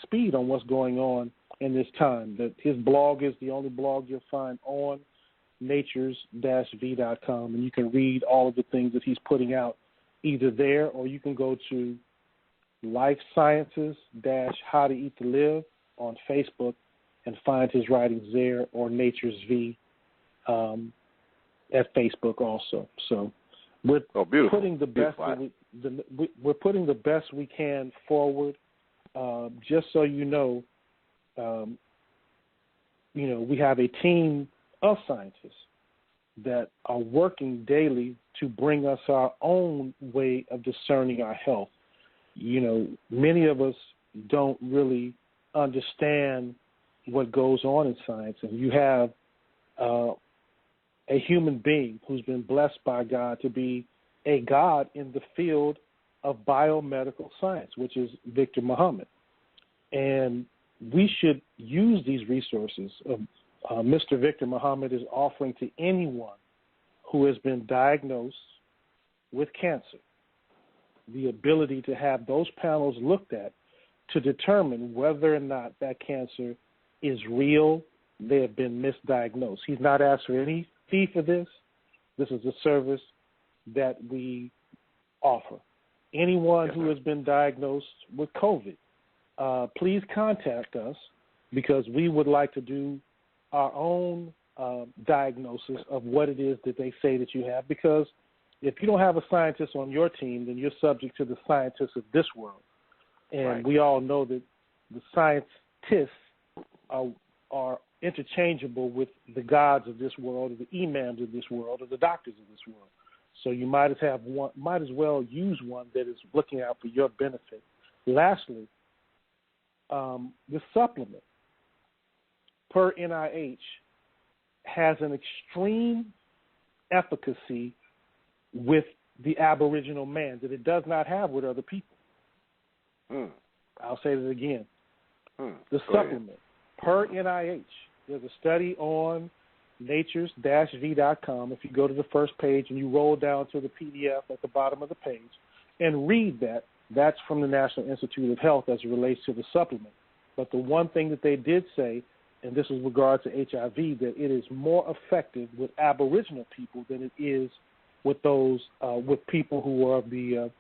speed on what's going on in this time. That his blog is the only blog you'll find on natures-v.com, and you can read all of the things that he's putting out either there, or you can go to Life Sciences-How to Eat to Live on Facebook and find his writings there, or Natures V at Facebook also. So we're putting the best that we we're putting the best we can forward. Just so you know, we have a team of scientists that are working daily to bring us our own way of discerning our health. Many of us don't really understand what goes on in science, and you have a human being who's been blessed by God to be a god in the field of biomedical science, which is Victor Muhammad. And we should use these resources. Mr. Victor Muhammad is offering to anyone who has been diagnosed with cancer the ability to have those panels looked at to determine whether or not that cancer is real, they have been misdiagnosed. He's not asked for any fee for this. This is a service that we offer. Anyone who has been diagnosed with COVID, please contact us because we would like to do our own diagnosis of what it is that they say that you have, because if you don't have a scientist on your team, then you're subject to the scientists of this world. And we all know that the scientists are interchangeable with the gods of this world, or the imams of this world, or the doctors of this world. So you might as well use one that is looking out for your benefit. Lastly, the supplement per NIH has an extreme efficacy with the Aboriginal man that it does not have with other people. I'll say that again. The supplement per NIH, there's a study on natures-v.com. If you go to the first page and you roll down to the PDF at the bottom of the page and read that, that's from the National Institute of Health as it relates to the supplement. But the one thing that they did say, and this is with regard to HIV, that it is more effective with Aboriginal people than it is with those with people who are of the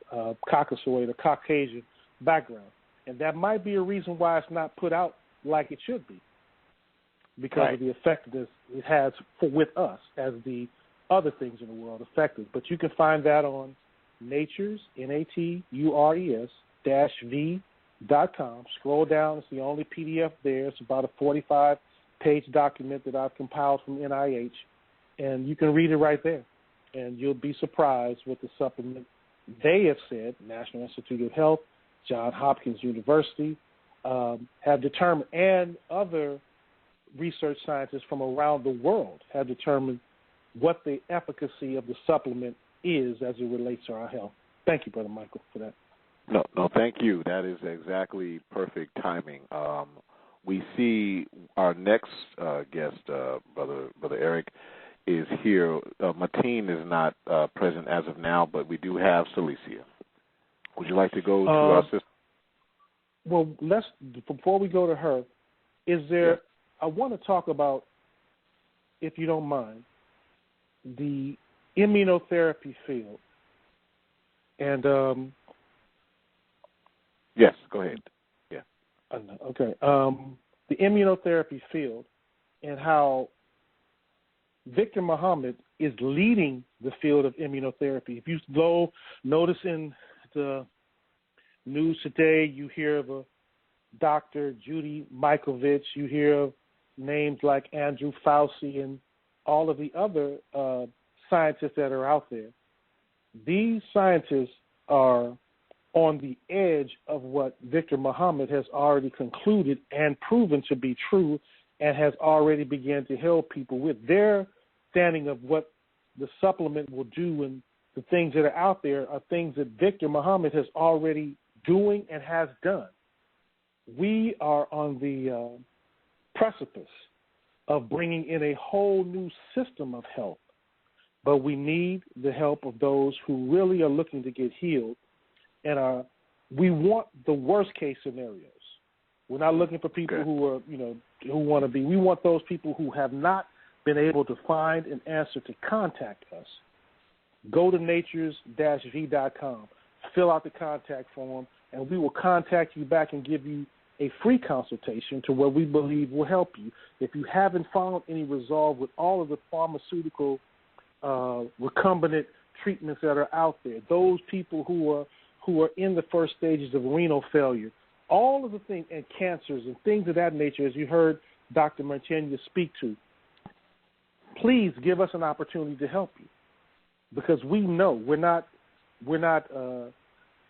Caucasoid or Caucasian background. And that might be a reason why it's not put out like it should be, because of the effectiveness it has with us as the other things in the world effective. But you can find that on Natures, natures-v.com. Scroll down. It's the only PDF there. It's about a 45-page document that I've compiled from NIH, and you can read it right there. And you'll be surprised with the supplement they have said, National Institute of Health, Johns Hopkins University, have determined, and other research scientists from around the world have determined what the efficacy of the supplement is as it relates to our health. Thank you, Brother Michael, for that. No, thank you. That is exactly perfect timing. We see our next guest, Brother Eric, is here. Mateen is not present as of now, but we do have Celicia. Would you like to go to our sister? Well, before we go to her, is there? I want to talk about, if you don't mind, the immunotherapy field. And yes, go ahead. Yeah. Okay. The immunotherapy field and how Victor Muhammad is leading the field of immunotherapy. If you notice in the news today, you hear of a Dr. Judy Mikovits, you hear of names like Andrew Fauci and all of the other scientists that are out there. These scientists are on the edge of what Victor Muhammad has already concluded and proven to be true, and has already begun to help people with. Their understanding of what the supplement will do and the things that are out there are things that Victor Muhammad has already doing and has done. We are on the precipice of bringing in a whole new system of health, but we need the help of those who really are looking to get healed, and we want the worst case scenarios. We're not looking for people who are, who want to be. We want those people who have not been able to find an answer to contact us. Go to natures-v.com, fill out the contact form, and we will contact you back and give you a free consultation to what we believe will help you. If you haven't found any resolve with all of the pharmaceutical recombinant treatments that are out there, those people who are in the first stages of renal failure, all of the things, and cancers and things of that nature, as you heard Dr. Marchenia speak to, please give us an opportunity to help you, because we know we're not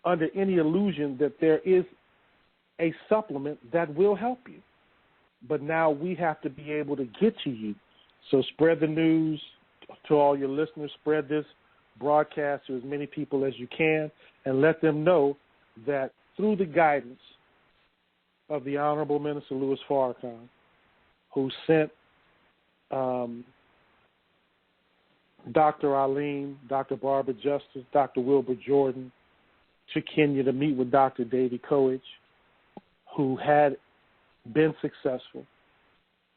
under any illusion that there is a supplement that will help you. But now we have to be able to get to you. So spread the news to all your listeners, spread this broadcast to as many people as you can, and let them know that through the guidance of the Honorable Minister Louis Farrakhan, who sent Dr. Aline, Dr. Barbara Justice, Dr. Wilbur Jordan to Kenya to meet with Dr. Davy Koech, who had been successful,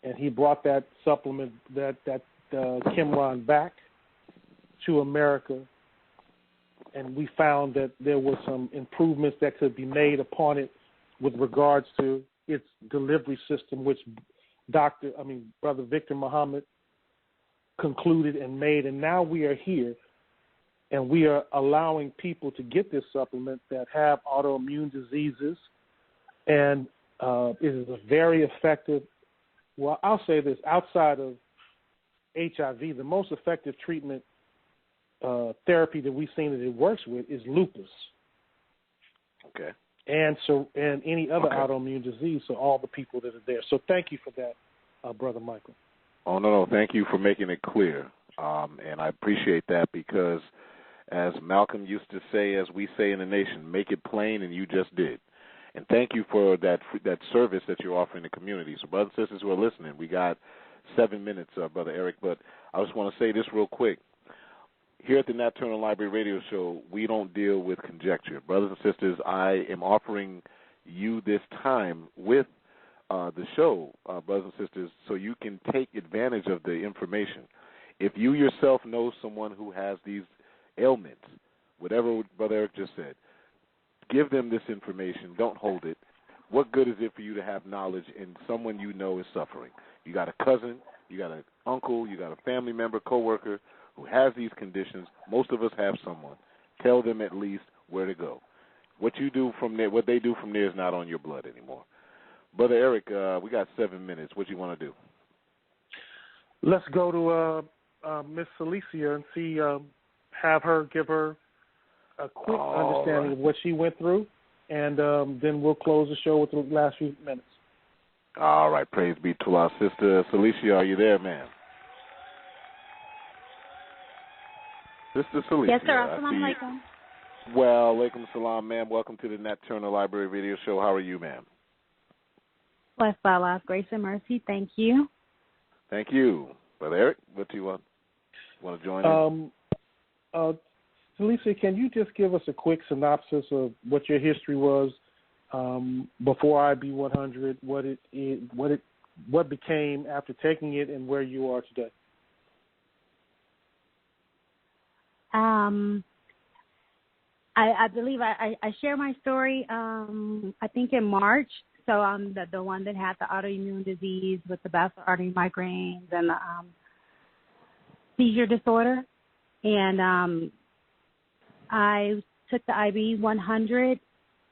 and he brought that supplement, that Kimron, back to America, and we found that there were some improvements that could be made upon it with regards to its delivery system, which Brother Victor Muhammad concluded and made, and now we are here, and we are allowing people to get this supplement that have autoimmune diseases, and it is a very effective, well, I'll say this, outside of HIV, the most effective treatment therapy that we've seen that it works with is lupus. Okay. And any other autoimmune disease, so all the people that are there. So thank you for that, Brother Michael. Oh, no, thank you for making it clear. And I appreciate that, because as Malcolm used to say, as we say in the nation, make it plain, and you just did. And thank you for that service that you're offering the community. So brothers and sisters who are listening, we got 7 minutes, Brother Eric, but I just want to say this real quick. Here at the Nat Turner Library Radio Show, we don't deal with conjecture. Brothers and sisters, I am offering you this time with the show, brothers and sisters, so you can take advantage of the information. If you yourself know someone who has these ailments, whatever Brother Eric just said, give them this information. Don't hold it. What good is it for you to have knowledge and someone you know is suffering? You got a cousin, you got an uncle, you got a family member, coworker who has these conditions. Most of us have someone. Tell them at least where to go. What you do from there, what they do from there is not on your blood anymore. Brother Eric, we got 7 minutes. What do you want to do? Let's go to Miss Celicia and see, have her give her a quick understanding of what she went through, and then we'll close the show with the last few minutes. All right, praise be to our sister Celicia. Are you there, ma'am? Sister Celicia. Yes, sir. Assalamu alaikum. Well, alaikum salam, ma'am. Welcome to the Nat Turner Library Radio Show. How are you, ma'am? Blessed by Allah's grace and mercy. Thank you. Thank you. Brother Eric, what do you want? Want to join in? Celicia, can you just give us a quick synopsis of what your history was before IB100, what became after taking it, and where you are today? I believe I share my story, I think in March. So I'm the one that had the autoimmune disease with the vascular artery migraines and the seizure disorder. And I took the IB100,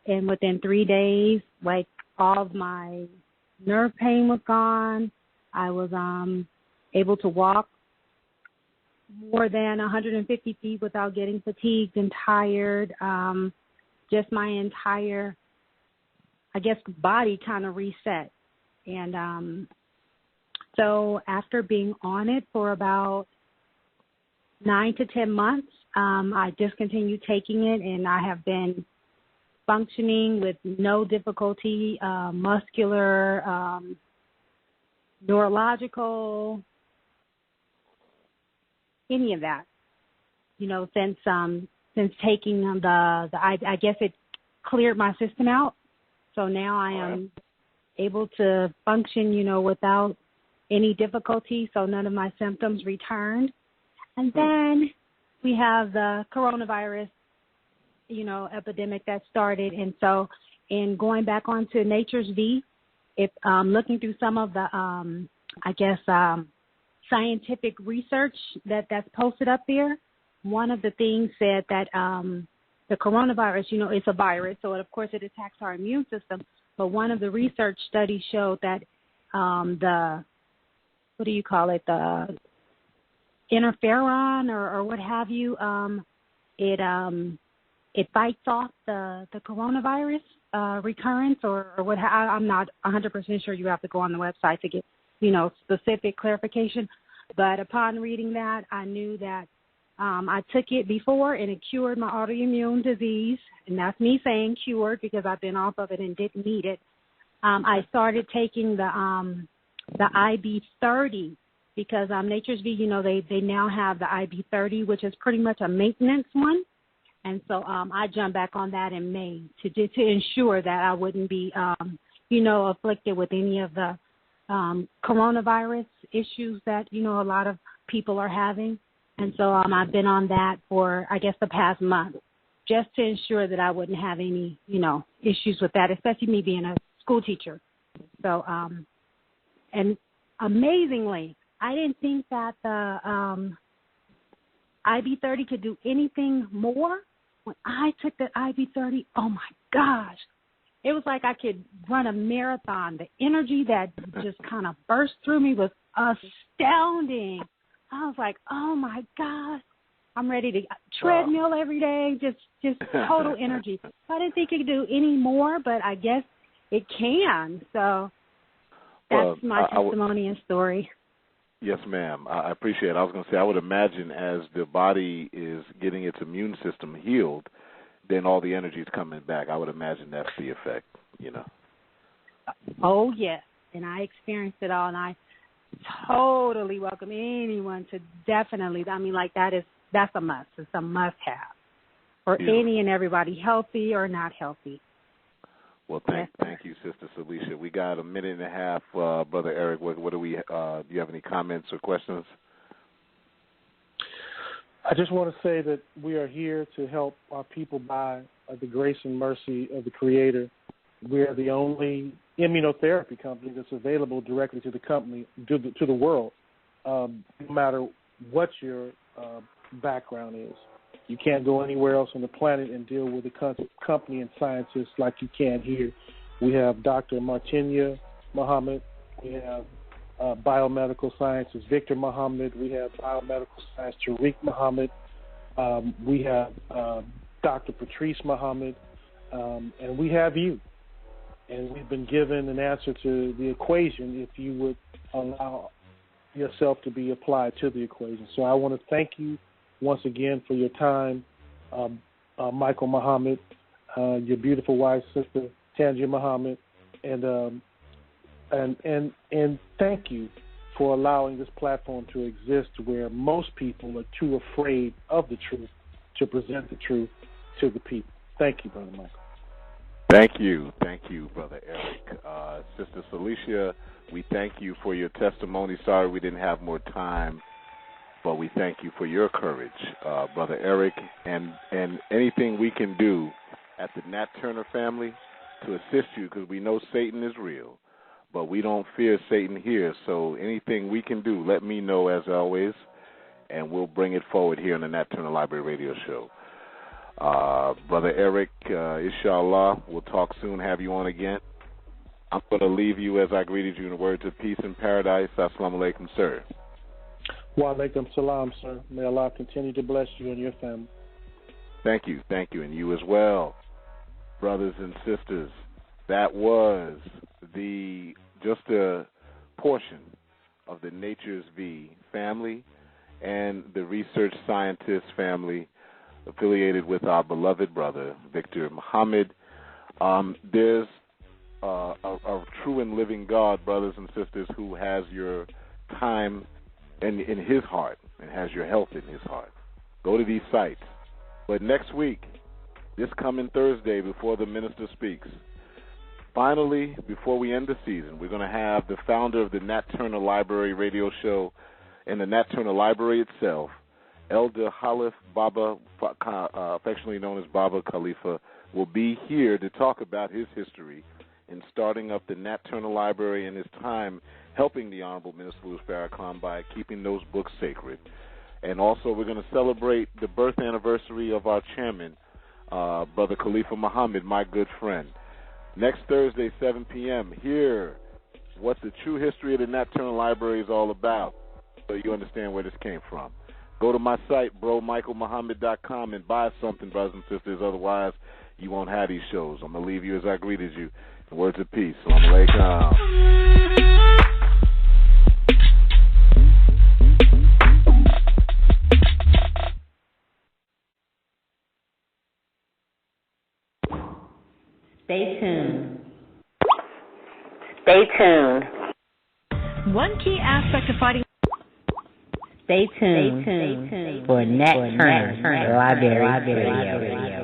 and within 3 days, like, all of my nerve pain was gone. I was able to walk more than 150 feet without getting fatigued and tired. Just my entire, I guess, body kind of reset. And so after being on it for about 9 to 10 months, I discontinued taking it, and I have been functioning with no difficulty, muscular, neurological, any of that, since taking I guess it cleared my system out. So now I am able to function, without any difficulty. So none of my symptoms returned. And then we have the coronavirus, epidemic that started. And so in going back onto Nature's V, if looking through some of the, scientific research that's posted up there, one of the things said that the coronavirus, it's a virus, so of course it attacks our immune system. But one of the research studies showed that the interferon or what have you, it fights off the coronavirus recurrence or what. I'm not 100% sure. You have to go on the website to get specific clarification. But upon reading that, I knew that I took it before and it cured my autoimmune disease, and that's me saying cured because I've been off of it and didn't need it. I started taking the IB100 because Nature's V, they now have the IB100, which is pretty much a maintenance one. And so I jumped back on that in May to ensure that I wouldn't be, afflicted with any of the coronavirus issues that, a lot of people are having. And so I've been on that for, I guess, the past month, just to ensure that I wouldn't have any, issues with that, especially me being a school teacher. So, and amazingly, I didn't think that the IB100 could do anything more. When I took the IB100, oh, my gosh, it was like I could run a marathon. The energy that just kind of burst through me was astounding. I was like, oh, my gosh, I'm ready to treadmill every day, just total energy. I didn't think it could do any more, but I guess it can. So that's my testimony and story. Yes, ma'am. I appreciate it. I was going to say, I would imagine as the body is getting its immune system healed, then all the energy is coming back. I would imagine that's the effect, Oh, yes. And I experienced it all, and I totally welcome anyone to definitely, that's a must. It's a must-have for any and everybody, healthy or not healthy. Well, thank you, Sister Celicia. We got a minute and a half, Brother Eric. What do we? Do you have any comments or questions? I just want to say that we are here to help our people by the grace and mercy of the Creator. We are the only immunotherapy company that's available directly to the company, to the world, no matter what your background is. You can't go anywhere else on the planet and deal with a company and scientists like you can here. We have Dr. Martinia Muhammad. We have biomedical sciences, Victor Muhammad. We have biomedical science, Tariq Muhammad. We have Dr. Patrice Muhammad. And we have you. And we've been given an answer to the equation if you would allow yourself to be applied to the equation. So I want to thank you once again for your time, Michael Muhammad, your beautiful wife, Sister Tangia Muhammad, and thank you for allowing this platform to exist where most people are too afraid of the truth to present the truth to the people. Thank you, Brother Michael. Thank you, Brother Eric. Sister Celicia, we thank you for your testimony. Sorry we didn't have more time, but we thank you for your courage, Brother Eric, and anything we can do at the Nat Turner family to assist you, because we know Satan is real, but we don't fear Satan here. So anything we can do, let me know as always, and we'll bring it forward here on the Nat Turner Library Radio Show. Brother Eric, inshallah, we'll talk soon, have you on again. I'm going to leave you as I greeted you in the words of peace and paradise. Assalamu alaikum, sir. Wa alaikum salam, sir. May Allah continue to bless you and your family. Thank you, and you as well. Brothers and sisters, that was just a portion of the Nature's V family and the research scientist family affiliated with our beloved brother, Victor Muhammad. There's a true and living God, brothers and sisters, who has your time in his heart and has your health in his heart. Go to these sites. But next week, this coming Thursday before the minister speaks, finally, before we end the season, we're going to have the founder of the Nat Turner Library Radio Show and the Nat Turner Library itself, Elder Khalif Baba, affectionately known as Baba Khalifa, will be here to talk about his history in starting up the Nat Turner Library and his time helping the Honorable Minister Louis Farrakhan by keeping those books sacred. And also, we're going to celebrate the birth anniversary of our chairman, Brother Khalifa Muhammad, my good friend. Next Thursday, 7 p.m., hear what the true history of the Nat Turner Library is all about, so you understand where this came from. Go to my site, bromichaelmuhammad.com, and buy something, brothers and sisters. Otherwise, you won't have these shows. I'm going to leave you as I greeted you. In words of peace. Assalamu alaikum. Stay tuned. Stay tuned. One key aspect of fighting. Stay tuned for Nat Turner Library Radio.